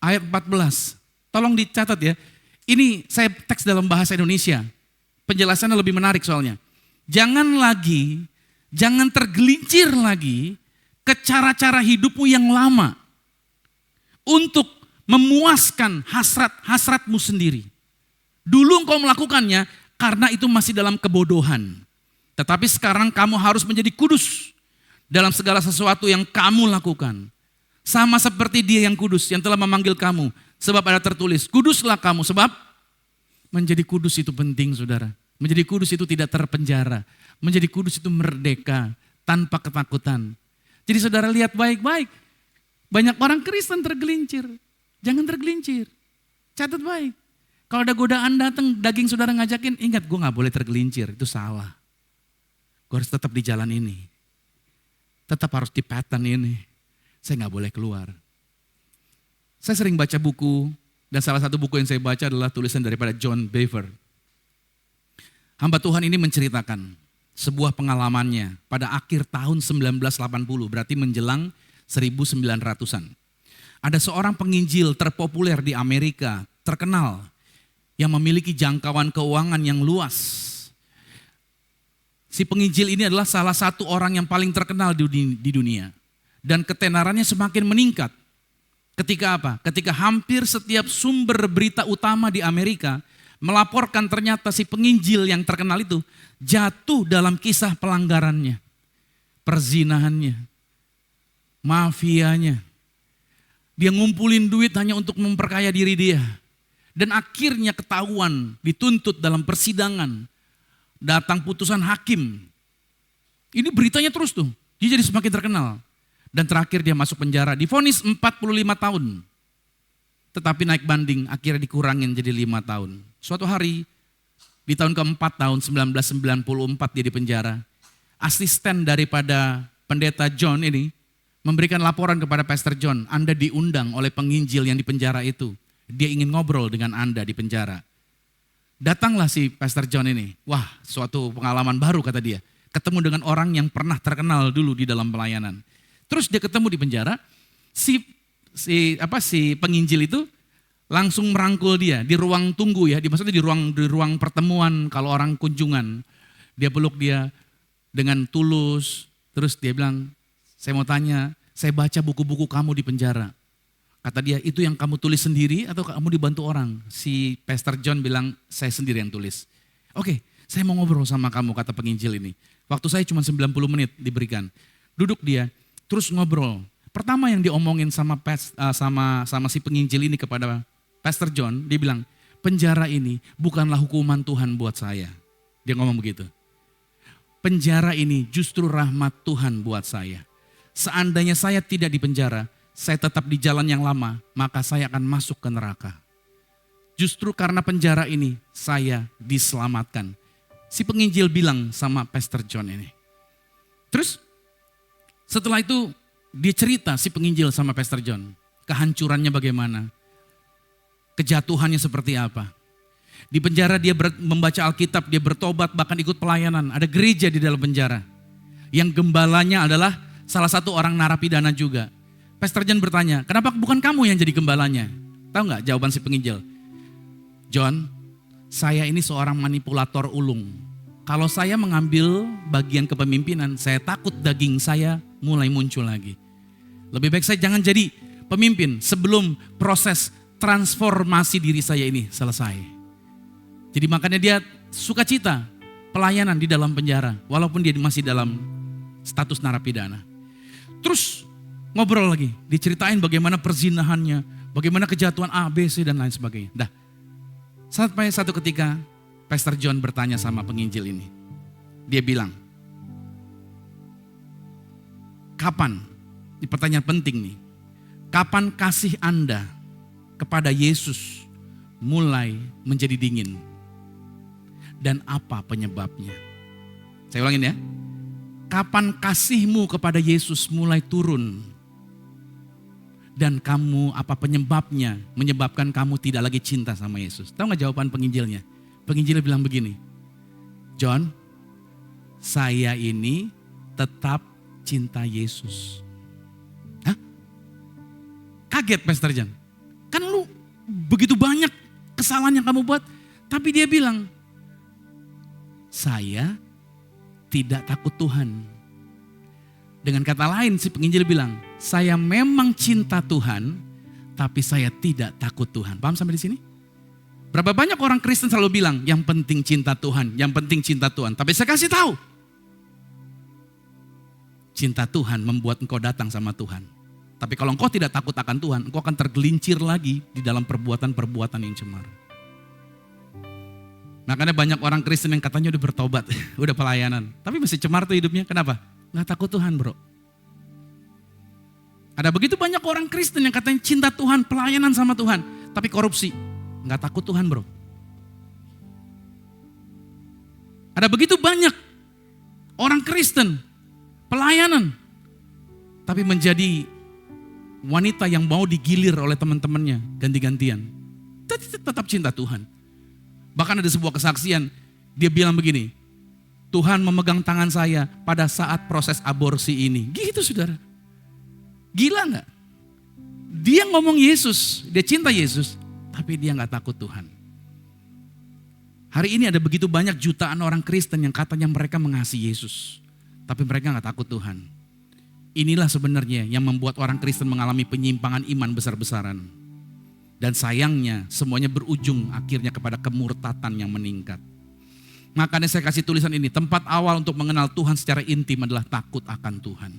ayat 14. Tolong dicatat ya. Ini saya teks dalam bahasa Indonesia. Penjelasannya lebih menarik soalnya. Jangan tergelincir lagi ke cara-cara hidupmu yang lama. Untuk memuaskan hasratmu sendiri. Dulu engkau melakukannya karena itu masih dalam kebodohan. Tetapi sekarang kamu harus menjadi kudus dalam segala sesuatu yang kamu lakukan. Sama seperti Dia yang kudus yang telah memanggil kamu. Sebab ada tertulis, kuduslah kamu. Sebab menjadi kudus itu penting, saudara. Menjadi kudus itu tidak terpenjara. Menjadi kudus itu merdeka tanpa ketakutan. Jadi saudara lihat baik-baik. Banyak orang Kristen tergelincir. Jangan tergelincir. Catat baik. Kalau ada godaan datang, daging saudara ngajakin, ingat gue gak boleh tergelincir. Itu salah. Gue harus tetap di jalan ini. Tetap harus di pattern ini. Saya gak boleh keluar. Saya sering baca buku, dan salah satu buku yang saya baca adalah tulisan daripada John Bevere. Hamba Tuhan ini menceritakan sebuah pengalamannya pada akhir tahun 1980, berarti menjelang 1900-an. Ada seorang penginjil terpopuler di Amerika, terkenal, yang memiliki jangkauan keuangan yang luas. Si penginjil ini adalah salah satu orang yang paling terkenal di dunia. Dan ketenarannya semakin meningkat. Ketika apa? Ketika hampir setiap sumber berita utama di Amerika melaporkan ternyata si penginjil yang terkenal itu jatuh dalam kisah pelanggarannya, perzinahannya, mafianya. Dia ngumpulin duit hanya untuk memperkaya diri dia. Dan akhirnya ketahuan, dituntut dalam persidangan. Datang putusan hakim. Ini beritanya terus tuh, dia jadi semakin terkenal. Dan terakhir dia masuk penjara, divonis 45 tahun. Tetapi naik banding, akhirnya dikurangin jadi 5 tahun. Suatu hari, di tahun keempat tahun 1994 dia di penjara. Asisten daripada pendeta John ini memberikan laporan kepada Pastor John, Anda diundang oleh penginjil yang di penjara itu. Dia ingin ngobrol dengan Anda di penjara. Datanglah si Pastor John ini. Wah, suatu pengalaman baru kata dia. Ketemu dengan orang yang pernah terkenal dulu di dalam pelayanan. Terus dia ketemu di penjara, si penginjil itu langsung merangkul dia di ruang tunggu ya, maksudnya di ruang pertemuan kalau orang kunjungan. Dia peluk dia dengan tulus, terus dia bilang, saya mau tanya, saya baca buku-buku kamu di penjara. Kata dia, itu yang kamu tulis sendiri atau kamu dibantu orang? Si Pastor John bilang, saya sendiri yang tulis. Oke, saya mau ngobrol sama kamu, kata penginjil ini. Waktu saya cuma 90 menit diberikan. Duduk dia, terus ngobrol. Pertama yang diomongin sama si penginjil ini kepada Pastor John, dia bilang, penjara ini bukanlah hukuman Tuhan buat saya. Dia ngomong begitu. Penjara ini justru rahmat Tuhan buat saya. Seandainya saya tidak di penjara, saya tetap di jalan yang lama, maka saya akan masuk ke neraka. Justru karena penjara ini, saya diselamatkan. Si penginjil bilang sama Pastor John ini. Terus setelah itu dia cerita si penginjil sama Pastor John. Kehancurannya bagaimana. Kejatuhannya seperti apa. Di penjara dia membaca Alkitab, dia bertobat, bahkan ikut pelayanan. Ada gereja di dalam penjara. Yang gembalanya adalah salah satu orang narapidana juga. Pastor John bertanya, kenapa bukan kamu yang jadi gembalanya? Tahu nggak jawaban si penginjil? John, saya ini seorang manipulator ulung. Kalau saya mengambil bagian kepemimpinan, saya takut daging saya mulai muncul lagi. Lebih baik saya jangan jadi pemimpin sebelum proses transformasi diri saya ini selesai. Jadi makanya dia sukacita pelayanan di dalam penjara, walaupun dia masih dalam status narapidana. Terus ngobrol lagi, diceritain bagaimana perzinahannya, bagaimana kejatuhan A, B, C dan lain sebagainya. Dah, sampai satu ketika Pastor John bertanya sama penginjil ini. Dia bilang, kapan, ini pertanyaan penting nih, kapan kasih Anda kepada Yesus mulai menjadi dingin? Dan apa penyebabnya? Saya ulangin ya. Kapan kasihmu kepada Yesus mulai turun? Dan kamu, apa penyebabnya menyebabkan kamu tidak lagi cinta sama Yesus? Tahu gak jawaban penginjilnya? Penginjilnya bilang begini, John, saya ini tetap cinta Yesus. Hah? Kaget Pastor John. Kan lu begitu banyak kesalahan yang kamu buat. Tapi dia bilang, saya tidak takut Tuhan. Dengan kata lain si penginjil bilang, saya memang cinta Tuhan, tapi saya tidak takut Tuhan. Paham sampai di sini? Berapa banyak orang Kristen selalu bilang, yang penting cinta Tuhan, yang penting cinta Tuhan. Tapi saya kasih tahu, cinta Tuhan membuat engkau datang sama Tuhan. Tapi kalau engkau tidak takut akan Tuhan, engkau akan tergelincir lagi di dalam perbuatan-perbuatan yang cemar. Makanya banyak orang Kristen yang katanya udah bertobat, udah pelayanan. Tapi masih cemar tuh hidupnya, kenapa? Gak takut Tuhan bro. Ada begitu banyak orang Kristen yang katanya cinta Tuhan, pelayanan sama Tuhan. Tapi korupsi, gak takut Tuhan bro. Ada begitu banyak orang Kristen, pelayanan. Tapi menjadi wanita yang mau digilir oleh teman-temannya ganti-gantian. Tetap cinta Tuhan. Bahkan ada sebuah kesaksian, dia bilang begini, Tuhan memegang tangan saya pada saat proses aborsi ini. Gitu saudara. Gila gak? Dia ngomong Yesus, dia cinta Yesus, tapi dia gak takut Tuhan. Hari ini ada begitu banyak jutaan orang Kristen yang katanya mereka mengasihi Yesus, tapi mereka gak takut Tuhan. Inilah sebenarnya yang membuat orang Kristen mengalami penyimpangan iman besar-besaran. Dan sayangnya semuanya berujung akhirnya kepada kemurtatan yang meningkat. Makanya saya kasih tulisan ini, tempat awal untuk mengenal Tuhan secara intim adalah takut akan Tuhan.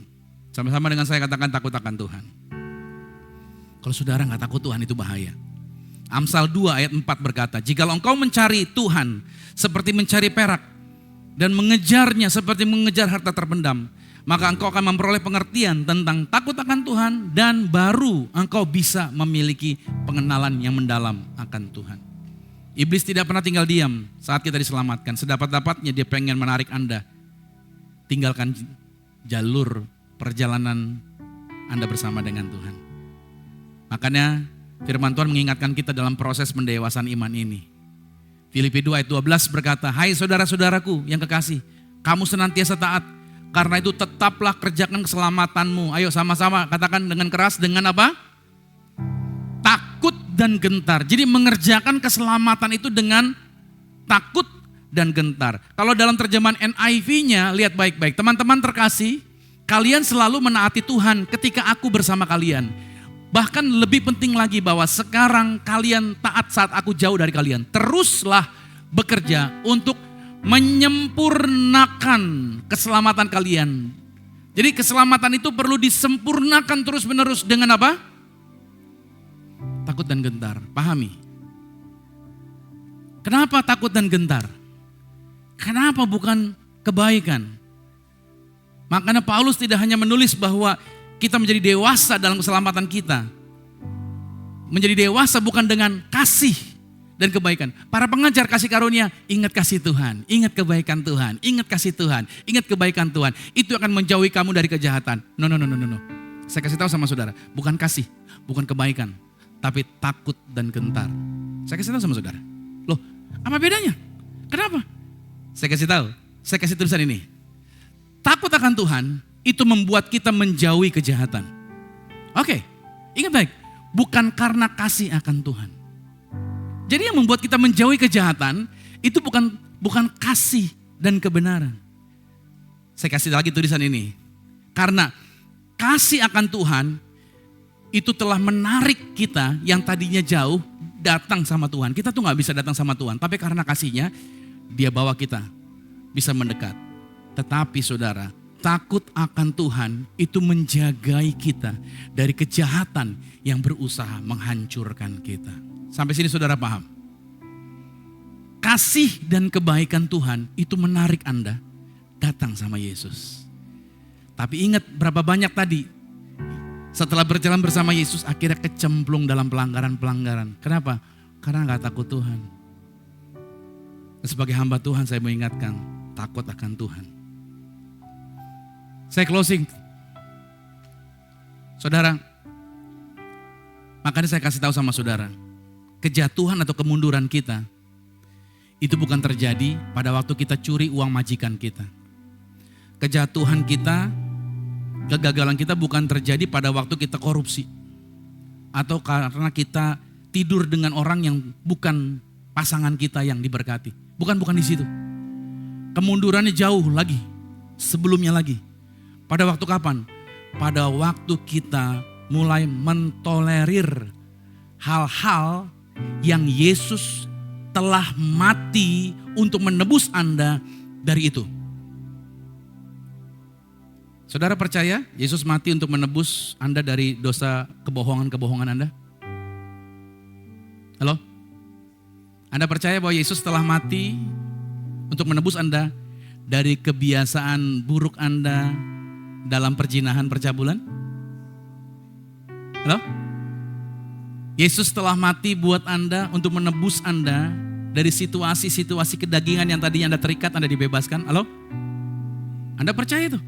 Sama-sama dengan saya katakan takut akan Tuhan. Kalau saudara gak takut Tuhan itu bahaya. Amsal 2 ayat 4 berkata, jikalau engkau mencari Tuhan seperti mencari perak dan mengejarnya seperti mengejar harta terpendam, maka engkau akan memperoleh pengertian tentang takut akan Tuhan dan baru engkau bisa memiliki pengenalan yang mendalam akan Tuhan. Iblis tidak pernah tinggal diam saat kita diselamatkan. Sedapat-dapatnya dia pengen menarik Anda. Tinggalkan jalur perjalanan Anda bersama dengan Tuhan. Makanya firman Tuhan mengingatkan kita dalam proses pendewasaan iman ini. Filipi 2 ayat 12 berkata, hai saudara-saudaraku yang kekasih, kamu senantiasa taat, karena itu tetaplah kerjakan keselamatanmu. Ayo sama-sama katakan dengan keras, dengan apa? Takut dan gentar. Jadi mengerjakan keselamatan itu dengan takut dan gentar. Kalau dalam terjemahan NIV-nya, lihat baik-baik. Teman-teman terkasih, kalian selalu menaati Tuhan ketika aku bersama kalian. Bahkan lebih penting lagi bahwa sekarang kalian taat saat aku jauh dari kalian. Teruslah bekerja untuk menyempurnakan keselamatan kalian. Jadi keselamatan itu perlu disempurnakan terus-menerus dengan apa? Takut dan gentar. Pahami. Kenapa takut dan gentar? Kenapa bukan kebaikan? Makanya Paulus tidak hanya menulis bahwa kita menjadi dewasa dalam keselamatan kita. Menjadi dewasa bukan dengan kasih dan kebaikan. Para pengajar kasih karunia, ingat kasih Tuhan, ingat kebaikan Tuhan, ingat kasih Tuhan, ingat kebaikan Tuhan. Itu akan menjauhi kamu dari kejahatan. No. Saya kasih tahu sama saudara, bukan kasih, bukan kebaikan, tapi takut dan gentar. Saya kasih tahu sama saudara. Loh, apa bedanya? Kenapa? Saya kasih tahu, saya kasih tulisan ini. Takut akan Tuhan itu membuat kita menjauhi kejahatan. Oke, ingat baik, bukan karena kasih akan Tuhan. Jadi yang membuat kita menjauhi kejahatan itu bukan kasih dan kebenaran. Saya kasih lagi tulisan ini. Karena kasih akan Tuhan itu telah menarik kita yang tadinya jauh datang sama Tuhan. Kita tuh gak bisa datang sama Tuhan, tapi karena kasihnya dia bawa kita bisa mendekat. Tetapi saudara, takut akan Tuhan itu menjagai kita dari kejahatan yang berusaha menghancurkan kita. Sampai sini saudara paham? Kasih dan kebaikan Tuhan itu menarik Anda datang sama Yesus. Tapi ingat berapa banyak tadi setelah berjalan bersama Yesus akhirnya kecemplung dalam pelanggaran-pelanggaran. Kenapa? Karena gak takut Tuhan. Dan sebagai hamba Tuhan saya mengingatkan, takut akan Tuhan. Saya closing. Saudara, makanya saya kasih tahu sama saudara, kejatuhan atau kemunduran kita itu bukan terjadi pada waktu kita curi uang majikan kita. Kejatuhan kita, kegagalan kita bukan terjadi pada waktu kita korupsi. Atau karena kita tidur dengan orang yang bukan pasangan kita yang diberkati. Bukan di situ. Kemundurannya jauh lagi, sebelumnya lagi. Pada waktu kapan? Pada waktu kita mulai mentolerir hal-hal yang Yesus telah mati untuk menebus Anda dari itu. Saudara percaya Yesus mati untuk menebus Anda dari dosa kebohongan-kebohongan Anda? Halo? Anda percaya bahwa Yesus telah mati untuk menebus Anda dari kebiasaan buruk Anda dalam perzinahan percabulan? Halo? Yesus telah mati buat Anda untuk menebus Anda dari situasi-situasi kedagingan yang tadinya Anda terikat, Anda dibebaskan. Halo? Anda percaya itu?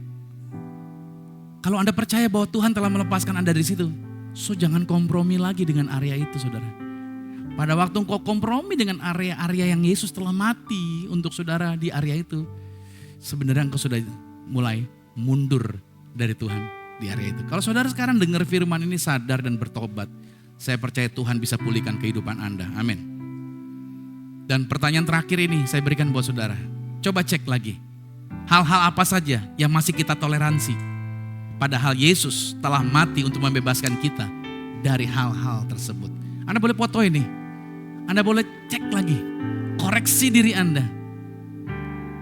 Kalau Anda percaya bahwa Tuhan telah melepaskan Anda dari situ, so jangan kompromi lagi dengan area itu, saudara. Pada waktu engkau kompromi dengan area-area yang Yesus telah mati untuk saudara di area itu, sebenarnya engkau sudah mulai mundur dari Tuhan di area itu. Kalau saudara sekarang dengar firman ini sadar dan bertobat, saya percaya Tuhan bisa pulihkan kehidupan Anda. Amin. Dan pertanyaan terakhir ini saya berikan buat saudara. Coba cek lagi. Hal-hal apa saja yang masih kita toleransi. Padahal Yesus telah mati untuk membebaskan kita dari hal-hal tersebut. Anda boleh foto ini. Anda boleh cek lagi. Koreksi diri Anda.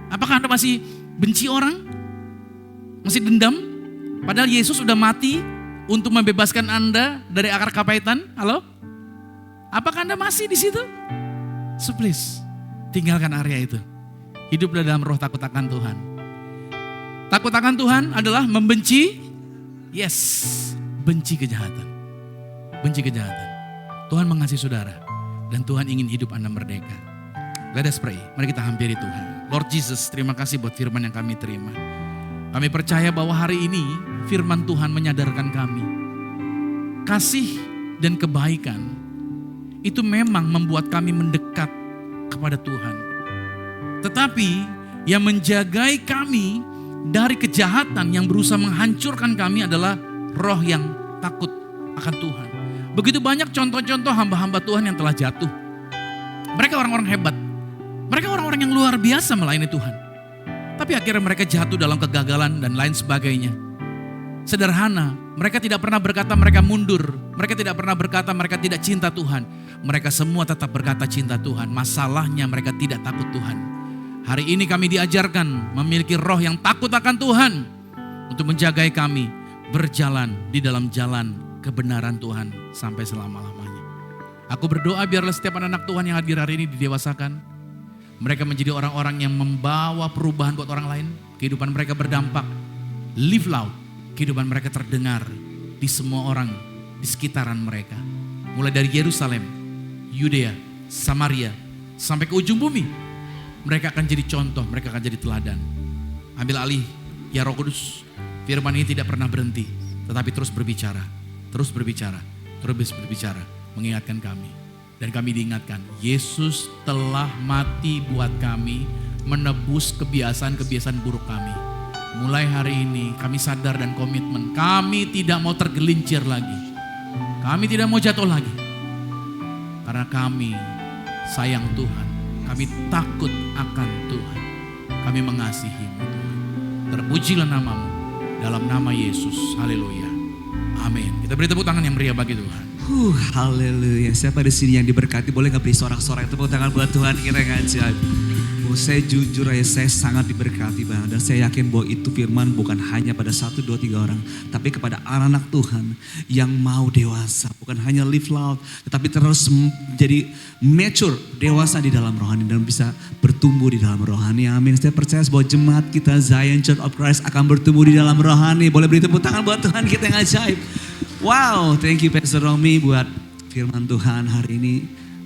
Apakah Anda masih benci orang? Masih dendam? Padahal Yesus sudah mati untuk membebaskan Anda dari akar kapahitan. Halo? Apakah Anda masih di situ? So please, tinggalkan area itu. Hiduplah dalam roh takut akan Tuhan. Takut akan Tuhan adalah membenci, benci kejahatan. Benci kejahatan. Tuhan mengasihi saudara dan Tuhan ingin hidup Anda merdeka. Let us pray. Mari kita hampiri Tuhan. Lord Jesus, terima kasih buat firman yang kami terima. Kami percaya bahwa hari ini firman Tuhan menyadarkan kami. Kasih dan kebaikan itu memang membuat kami mendekat kepada Tuhan. Tetapi yang menjagai kami dari kejahatan yang berusaha menghancurkan kami adalah roh yang takut akan Tuhan. Begitu banyak contoh-contoh hamba-hamba Tuhan yang telah jatuh. Mereka orang-orang hebat. Mereka orang-orang yang luar biasa melayani Tuhan. Tapi akhirnya mereka jatuh dalam kegagalan dan lain sebagainya. Sederhana, mereka tidak pernah berkata mereka mundur. Mereka tidak pernah berkata mereka tidak cinta Tuhan. Mereka semua tetap berkata cinta Tuhan. Masalahnya mereka tidak takut Tuhan. Hari ini kami diajarkan memiliki roh yang takut akan Tuhan. Untuk menjagai kami berjalan di dalam jalan kebenaran Tuhan sampai selama-lamanya. Aku berdoa biarlah setiap anak-anak Tuhan yang hadir hari ini didewasakan. Mereka menjadi orang-orang yang membawa perubahan buat orang lain. Kehidupan mereka berdampak. Live loud. Kehidupan mereka terdengar di semua orang di sekitaran mereka. Mulai dari Yerusalem, Yudea, Samaria, sampai ke ujung bumi. Mereka akan jadi contoh, mereka akan jadi teladan. Ambil alih, ya Roh Kudus. Firman ini tidak pernah berhenti, tetapi terus berbicara, terus berbicara, terus berbicara, mengingatkan kami. Dan kami diingatkan, Yesus telah mati buat kami, menebus kebiasaan-kebiasaan buruk kami. Mulai hari ini kami sadar dan komitmen, kami tidak mau tergelincir lagi. Kami tidak mau jatuh lagi. Karena kami sayang Tuhan. Kami takut akan Tuhan. Kami mengasihi-Mu Tuhan. Terpujilah nama-Mu dalam nama Yesus. Haleluya. Amin. Kita beri tepuk tangan yang meriah bagi Tuhan. Haleluya. Siapa di sini yang diberkati? Boleh gak beri sorak-sorak tepuk tangan buat Tuhan kita yang ajaib. Saya jujur aja, saya sangat diberkati banget. Dan saya yakin bahwa itu firman bukan hanya pada 1, 2, 3 orang. Tapi kepada anak-anak Tuhan yang mau dewasa. Bukan hanya live loud, tetapi terus jadi mature, dewasa di dalam rohani. Dan bisa bertumbuh di dalam rohani. Amin. Saya percaya bahwa jemaat kita Zion Church of Christ akan bertumbuh di dalam rohani. Boleh beri tepuk tangan buat Tuhan kita yang ajaib. Wow, thank you Pastor Romi buat firman Tuhan hari ini.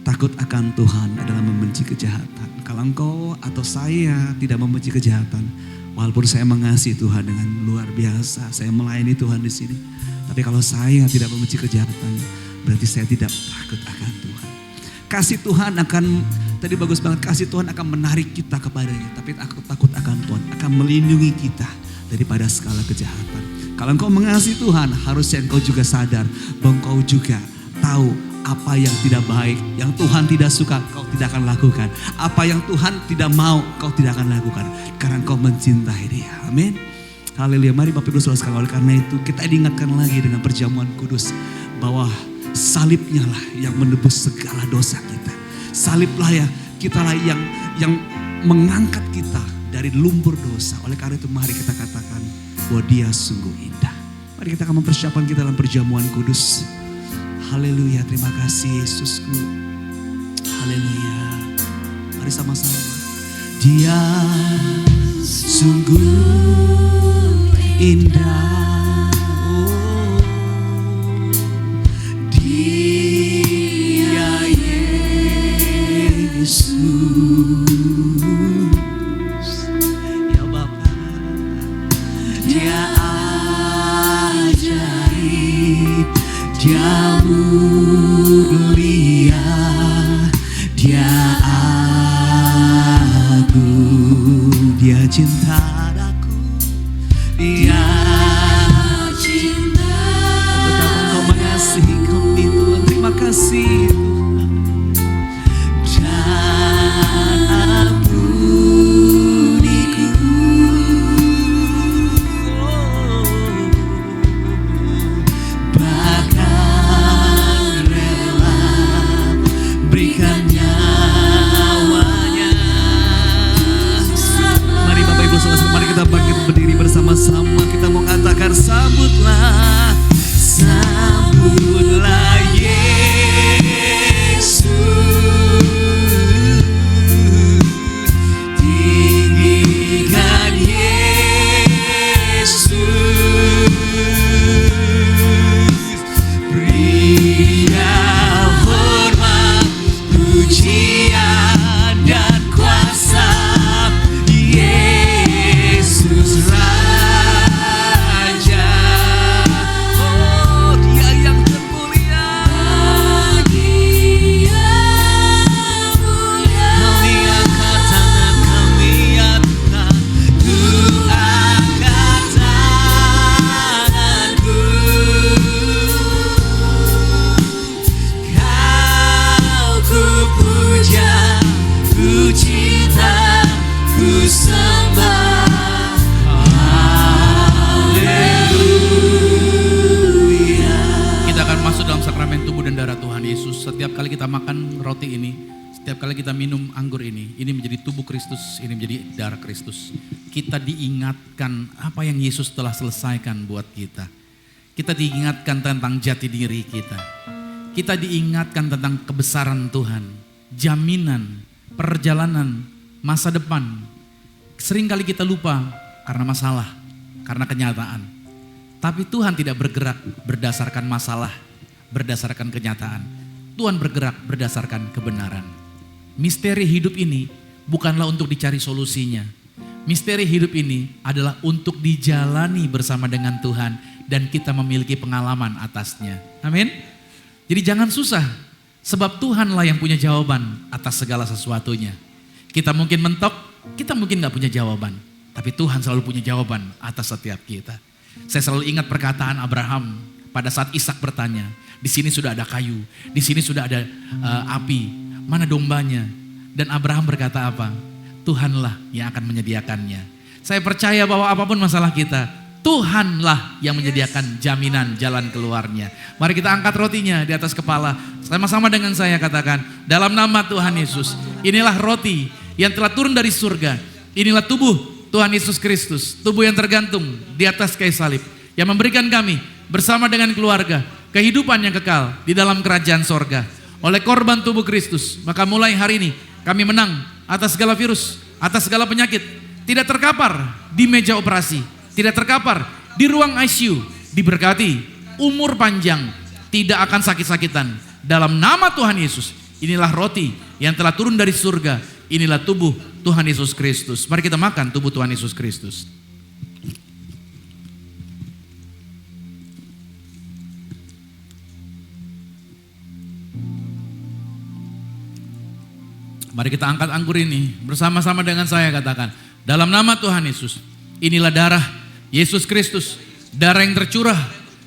Takut akan Tuhan adalah membenci kejahatan. Kalau engkau atau saya tidak membenci kejahatan, walaupun saya mengasihi Tuhan dengan luar biasa, saya melayani Tuhan di sini. Tapi kalau saya tidak membenci kejahatan, berarti saya tidak takut akan Tuhan. Kasih Tuhan akan, tadi bagus banget, kasih Tuhan akan menarik kita kepadanya. Tapi aku takut akan Tuhan, akan melindungi kita daripada segala kejahatan. Kalau engkau mengasihi Tuhan, harusnya engkau juga sadar bahwa engkau juga tahu apa yang tidak baik, yang Tuhan tidak suka, kau tidak akan lakukan. Apa yang Tuhan tidak mau, kau tidak akan lakukan. Karena kau mencintai Dia. Amin. Haleluya. Mari Bapak Ibu Saudara sekalian, oleh karena itu kita diingatkan lagi dengan perjamuan kudus bahwa salibnya lah yang menebus segala dosa kita. Saliblah ya, kitalah yang mengangkat kita dari lumpur dosa. Oleh karena itu mari kita katakan, bahwa Dia sungguh indah. Mari kita akan mempersiapkan kita dalam perjamuan kudus. Haleluya, terima kasih Yesusku. Haleluya. Mari sama-sama. Dia sungguh indah. Oh, Dia Yesus. Ya Bapa, Dia ajaib, Dia mulia, Dia agung, Dia cinta aku, Dia cinta. Betapa Engkau mengasihi kami Tuhan, terima kasih Tuhan. Dan ampuniku, bahkan rela berikan nyawanya. Mari Bapak Ibu saudara, mari kita bangkit berdiri bersama-sama. Kita mau katakan sambutlah, sambutlah Yesus, tinggikan Yesus, berikan hormat, pujian dan kuasa. Yesus Raja, oh Dia yang termulia, kami angkat tangan, kami angkat, ku angkat tanganku, Kau ku puja, ku cinta, ku sembah. Kita akan masuk dalam sakramen tubuh dan darah Tuhan Yesus. Setiap kali kita makan roti ini, setiap kali kita minum anggur ini menjadi tubuh Kristus, ini menjadi darah Kristus. Kita diingatkan apa yang Yesus telah selesaikan buat kita. Kita diingatkan tentang jati diri kita. Kita diingatkan tentang kebesaran Tuhan, jaminan, perjalanan, masa depan. Seringkali kita lupa karena masalah, karena kenyataan. Tapi Tuhan tidak bergerak berdasarkan masalah, berdasarkan kenyataan. Tuhan bergerak berdasarkan kebenaran. Misteri hidup ini bukanlah untuk dicari solusinya. Misteri hidup ini adalah untuk dijalani bersama dengan Tuhan dan kita memiliki pengalaman atasnya. Amin. Jadi jangan susah, sebab Tuhanlah yang punya jawaban atas segala sesuatunya. Kita mungkin mentok, kita mungkin gak punya jawaban. Tapi Tuhan selalu punya jawaban atas setiap kita. Saya selalu ingat perkataan Abraham pada saat Ishak bertanya, di sini sudah ada kayu, di sini sudah ada api, mana dombanya? Dan Abraham berkata apa? Tuhanlah yang akan menyediakannya. Saya percaya bahwa apapun masalah kita, Tuhanlah yang menyediakan jaminan jalan keluarnya. Mari kita angkat rotinya di atas kepala. Sama-sama dengan saya katakan, dalam nama Tuhan Yesus, inilah roti yang telah turun dari surga. Inilah tubuh Tuhan Yesus Kristus, tubuh yang tergantung di atas kayu salib, yang memberikan kami bersama dengan keluarga kehidupan yang kekal di dalam kerajaan sorga. Oleh korban tubuh Kristus, maka mulai hari ini kami menang atas segala virus, atas segala penyakit. Tidak terkapar di meja operasi, tidak terkapar di ruang ICU. Diberkati, umur panjang, tidak akan sakit-sakitan. Dalam nama Tuhan Yesus, inilah roti yang telah turun dari surga. Inilah tubuh Tuhan Yesus Kristus. Mari kita makan tubuh Tuhan Yesus Kristus. Mari kita angkat anggur ini bersama-sama dengan saya, katakan, dalam nama Tuhan Yesus, inilah darah Yesus Kristus, darah yang tercurah,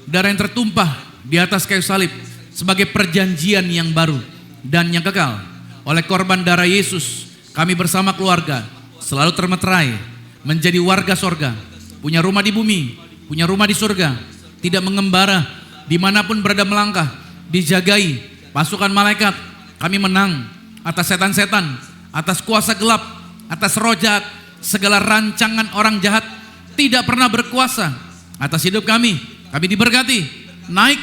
darah yang tertumpah di atas kayu salib sebagai perjanjian yang baru dan yang kekal. Oleh korban darah Yesus, kami bersama keluarga selalu termeterai menjadi warga sorga, punya rumah di bumi, punya rumah di surga, tidak mengembara dimanapun berada melangkah, dijagai pasukan malaikat. Kami menang atas setan-setan, atas kuasa gelap, atas roh jahat, segala rancangan orang jahat tidak pernah berkuasa atas hidup kami. Kami diberkati, naik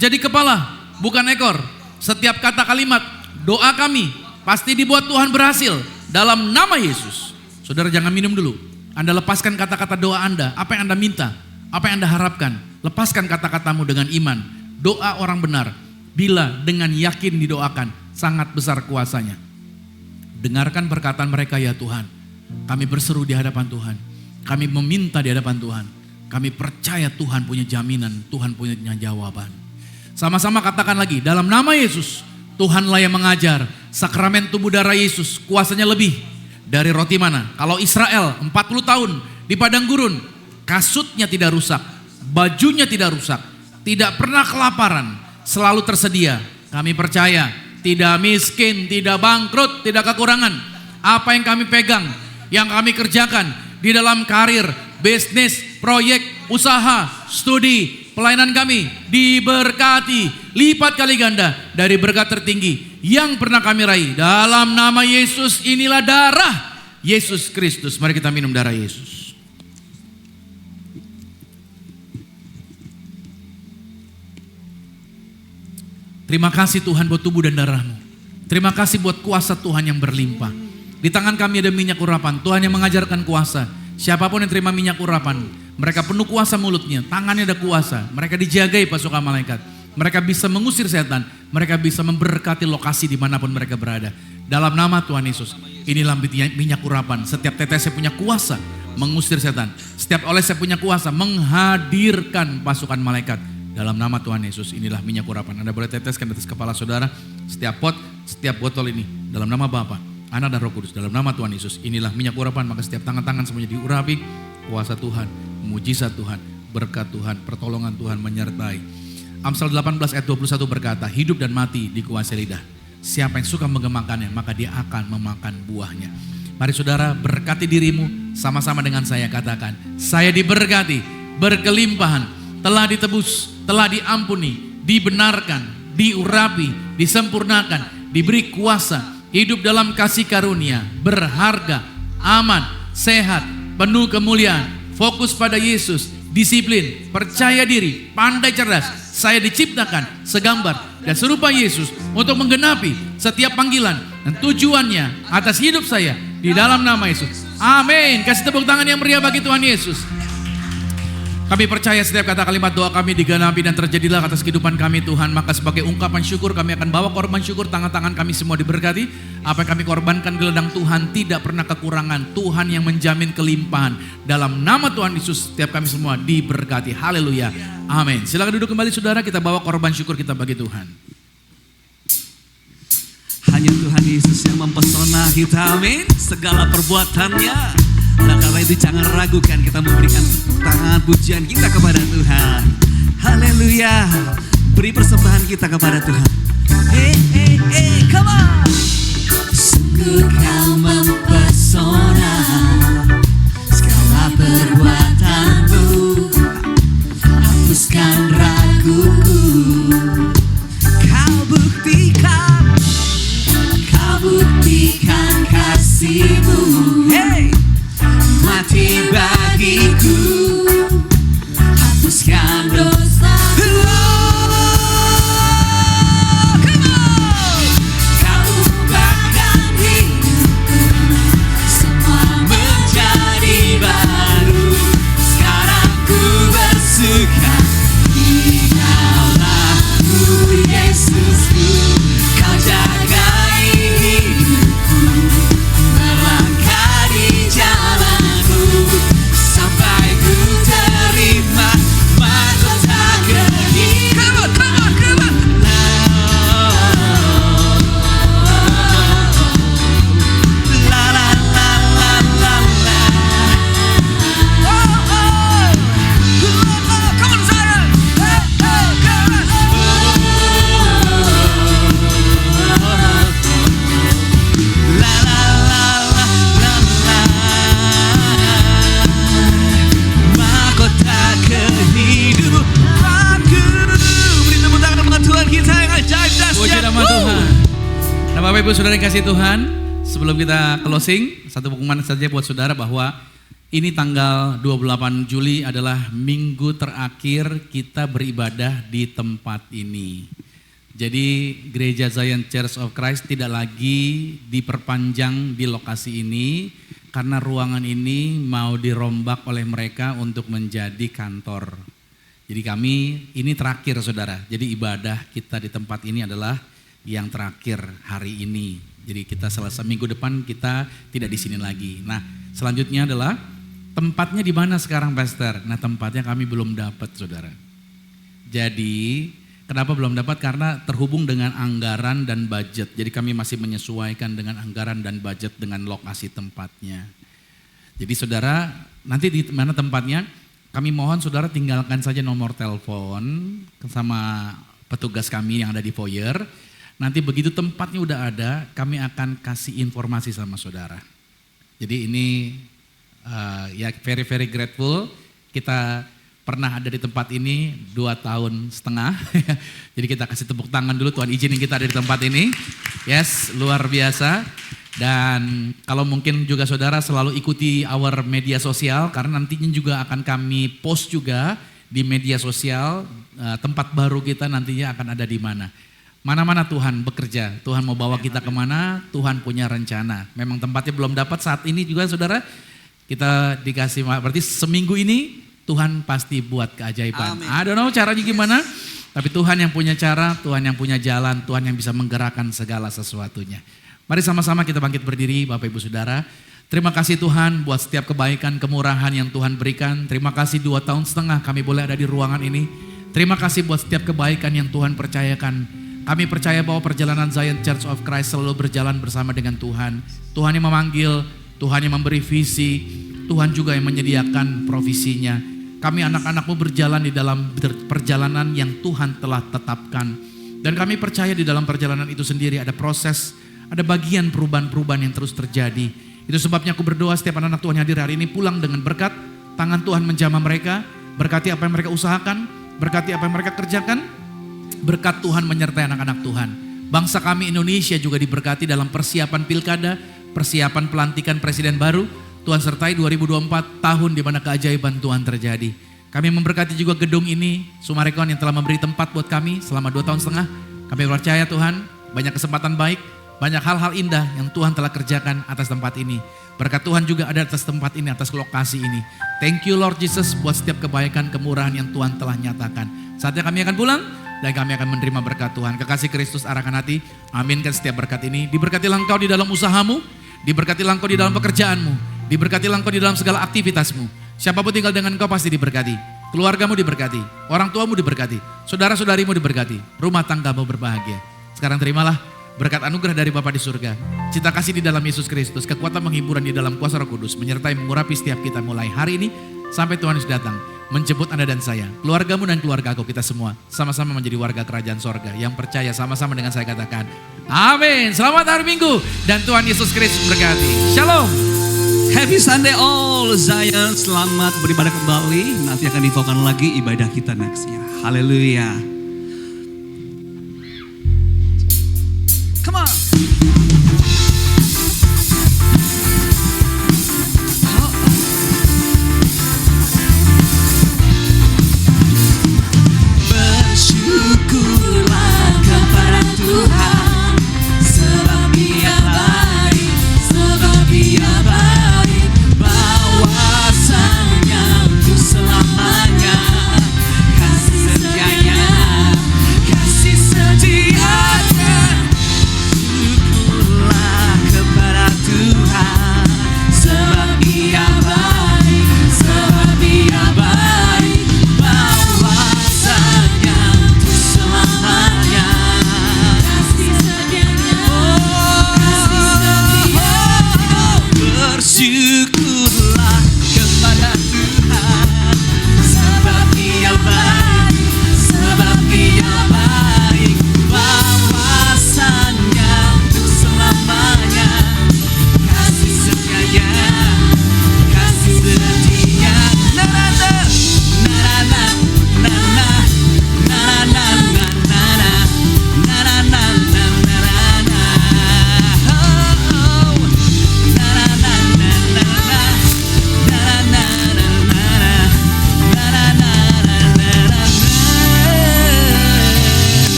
jadi kepala, bukan ekor. Setiap kata kalimat doa kami pasti dibuat Tuhan berhasil dalam nama Yesus. Saudara jangan minum dulu. Anda lepaskan kata-kata doa Anda, apa yang Anda minta, apa yang Anda harapkan. Lepaskan kata-katamu dengan iman. Doa orang benar, bila dengan yakin didoakan, sangat besar kuasanya. Dengarkan perkataan mereka ya Tuhan. Kami berseru di hadapan Tuhan. Kami meminta di hadapan Tuhan. Kami percaya Tuhan punya jaminan, Tuhan punya jawaban. Sama-sama katakan lagi, dalam nama Yesus, Tuhanlah yang mengajar. Sakramen tubuh darah Yesus, kuasanya lebih dari roti mana. Kalau Israel 40 tahun di padang gurun, kasutnya tidak rusak, bajunya tidak rusak, tidak pernah kelaparan, selalu tersedia. Kami percaya, tidak miskin, tidak bangkrut, tidak kekurangan. Apa yang kami pegang, yang kami kerjakan di dalam karir, bisnis, proyek, usaha, studi, pelayanan kami diberkati lipat kali ganda dari berkat tertinggi yang pernah kami raih. Dalam nama Yesus, inilah darah Yesus Kristus. Mari kita minum darah Yesus. Terima kasih Tuhan buat tubuh dan darah-Mu. Terima kasih buat kuasa Tuhan yang berlimpah. Di tangan kami ada minyak urapan. Tuhan yang mengajarkan kuasa. Siapapun yang terima minyak urapan, mereka penuh kuasa mulutnya, tangannya ada kuasa. Mereka dijagai pasukan malaikat. Mereka bisa mengusir setan. Mereka bisa memberkati lokasi dimanapun mereka berada. Dalam nama Tuhan Yesus, inilah minyak urapan. Setiap tetesnya punya kuasa mengusir setan. Setiap olesnya punya kuasa menghadirkan pasukan malaikat. Dalam nama Tuhan Yesus, inilah minyak urapan. Anda boleh teteskan di atas kepala saudara. Setiap pot, setiap botol ini. Dalam nama Bapa, Anak dan Roh Kudus. Dalam nama Tuhan Yesus, inilah minyak urapan. Maka setiap tangan-tangan semuanya diurapi. Kuasa Tuhan, mujizat Tuhan, berkat Tuhan, pertolongan Tuhan menyertai. Amsal 18 ayat 21 berkata, hidup dan mati dikuasai lidah. Siapa yang suka menggemakannya, maka dia akan memakan buahnya. Mari saudara, berkati dirimu sama-sama dengan saya. Katakan, saya diberkati, berkelimpahan, telah ditebus, telah diampuni, dibenarkan, diurapi, disempurnakan, diberi kuasa, hidup dalam kasih karunia, berharga, aman, sehat, penuh kemuliaan, fokus pada Yesus, disiplin, percaya diri, pandai cerdas. Saya diciptakan segambar dan serupa Yesus untuk menggenapi setiap panggilan dan tujuannya atas hidup saya di dalam nama Yesus. Amin. Kasih tepuk tangan yang meriah bagi Tuhan Yesus. Kami percaya setiap kata kalimat doa kami digenapi dan terjadilah atas kehidupan kami Tuhan. Maka sebagai ungkapan syukur kami akan bawa korban syukur. Tangan-tangan kami semua diberkati. Apa yang kami korbankan di ladang Tuhan tidak pernah kekurangan. Tuhan yang menjamin kelimpahan. Dalam nama Tuhan Yesus setiap kami semua diberkati. Haleluya. Amin. Silakan duduk kembali saudara, kita bawa korban syukur kita bagi Tuhan. Hanya Tuhan Yesus yang mempesona kita, amin. Segala perbuatannya. Oleh karena itu jangan ragukan, kita memberikan tepuk tangan pujian kita kepada Tuhan. Haleluya. Beri persembahan kita kepada Tuhan. Come on. Sungguh kau mempesona, segala perbuatanmu hapuskan raguku. Kau buktikan kasih-Mu. Hey, mati bagiku, hapuskan dosa. Come on. Kau ubahkan hidupku, semua menjadi baru. Sekarang ku bersuka di dalam-Mu, Yesusku. Kau jagai hidupku, melangkah di jalanmu, sampai ku terima mahkota kehidupan. Come on. La la la la la la. Oh. Come on, Zion. Come on. La la la la la la. Mahkota kehidupanku. Beri tepuk tangan buat Tuhan kita yang ajaib Puji dahsyat. nama Tuhan. Nah Bapak Ibu Saudara yang kasih Tuhan, sebelum kita closing, satu pengumuman saja buat saudara bahwa Ini tanggal 28 Juli adalah minggu terakhir kita beribadah di tempat ini. Jadi Gereja Zion Church of Christ tidak lagi diperpanjang di lokasi ini karena ruangan ini mau dirombak oleh mereka untuk menjadi kantor. Jadi kami ini terakhir saudara. Jadi ibadah kita di tempat ini adalah yang terakhir hari ini. Jadi kita selesai minggu depan kita tidak di sini lagi. Nah, selanjutnya adalah tempatnya di mana sekarang Pastor? Nah, tempatnya kami belum dapat saudara. Jadi kenapa belum dapat? Karena terhubung dengan anggaran dan budget. Jadi kami masih menyesuaikan dengan anggaran dan budget dengan lokasi tempatnya. Jadi saudara, nanti di mana tempatnya? Kami mohon saudara tinggalkan saja nomor telepon sama petugas kami yang ada di foyer. Nanti begitu tempatnya udah ada, kami akan kasih informasi sama saudara. Jadi ini ya very grateful. Kita pernah ada di tempat ini 2,5 tahun. Jadi kita kasih tepuk tangan dulu, Tuhan izinin kita ada di tempat ini. Yes, luar biasa. Dan kalau mungkin juga saudara selalu ikuti our media sosial, karena nantinya juga akan kami post juga di media sosial tempat baru kita nantinya akan ada di mana. Mana-mana Tuhan bekerja, Tuhan mau bawa kita kemana, Tuhan punya rencana. Memang tempatnya belum dapat saat ini juga saudara, kita dikasih, berarti seminggu ini Tuhan pasti buat keajaiban. I don't know caranya gimana, tapi Tuhan yang punya cara, Tuhan yang punya jalan, Tuhan yang bisa menggerakkan segala sesuatunya. Mari sama-sama kita bangkit berdiri Bapak Ibu Saudara. Terima kasih Tuhan buat setiap kebaikan, kemurahan yang Tuhan berikan. Terima kasih 2,5 tahun kami boleh ada di ruangan ini. Terima kasih buat setiap kebaikan yang Tuhan percayakan. Kami percaya bahwa perjalanan Zion Church of Christ selalu berjalan bersama dengan Tuhan. Tuhan yang memanggil, Tuhan yang memberi visi, Tuhan juga yang menyediakan provisinya. Kami anak-anak-Mu berjalan di dalam perjalanan yang Tuhan telah tetapkan. Dan kami percaya di dalam perjalanan itu sendiri ada proses, ada bagian perubahan-perubahan yang terus terjadi. Itu sebabnya aku berdoa setiap anak-anak Tuhan yang hadir hari ini pulang dengan berkat. Tangan Tuhan menjamah mereka, berkati apa yang mereka usahakan, berkati apa yang mereka kerjakan. Berkat Tuhan menyertai anak-anak Tuhan. Bangsa kami Indonesia juga diberkati dalam persiapan pilkada, persiapan pelantikan presiden baru. Tuhan sertai 2024 tahun di mana keajaiban Tuhan terjadi. Kami memberkati juga gedung ini, Sumarekon yang telah memberi tempat buat kami selama 2,5 tahun. Kami percaya Tuhan, banyak kesempatan baik, banyak hal-hal indah yang Tuhan telah kerjakan atas tempat ini. Berkat Tuhan juga ada atas tempat ini, atas lokasi ini. Thank you Lord Jesus buat setiap kebaikan, kemurahan yang Tuhan telah nyatakan. Saatnya kami akan pulang dan kami akan menerima berkat Tuhan. Kekasih Kristus arahkan hati, aminkan setiap berkat ini. Diberkatilah engkau di dalam usahamu, diberkatilah engkau di dalam pekerjaanmu, diberkatilah engkau di dalam segala aktivitasmu. Siapapun tinggal dengan engkau pasti diberkati. Keluargamu diberkati, orang tuamu diberkati, saudara-saudarimu diberkati, rumah tanggamu berbahagia. Sekarang terimalah berkat anugerah dari Bapa di surga, cinta kasih di dalam Yesus Kristus, kekuatan menghiburan di dalam kuasa Roh Kudus, menyertai mengurapi setiap kita mulai hari ini sampai Tuhan Yesus datang, menjemput Anda dan saya, keluargamu dan keluarga aku, kita semua sama-sama menjadi warga kerajaan sorga. Yang percaya sama-sama dengan saya katakan, amin. Selamat hari Minggu dan Tuhan Yesus Kristus berkati. Shalom. Happy Sunday all Zion, selamat beribadah kembali. Nanti akan difokan lagi ibadah kita nextnya. Haleluya. Come on.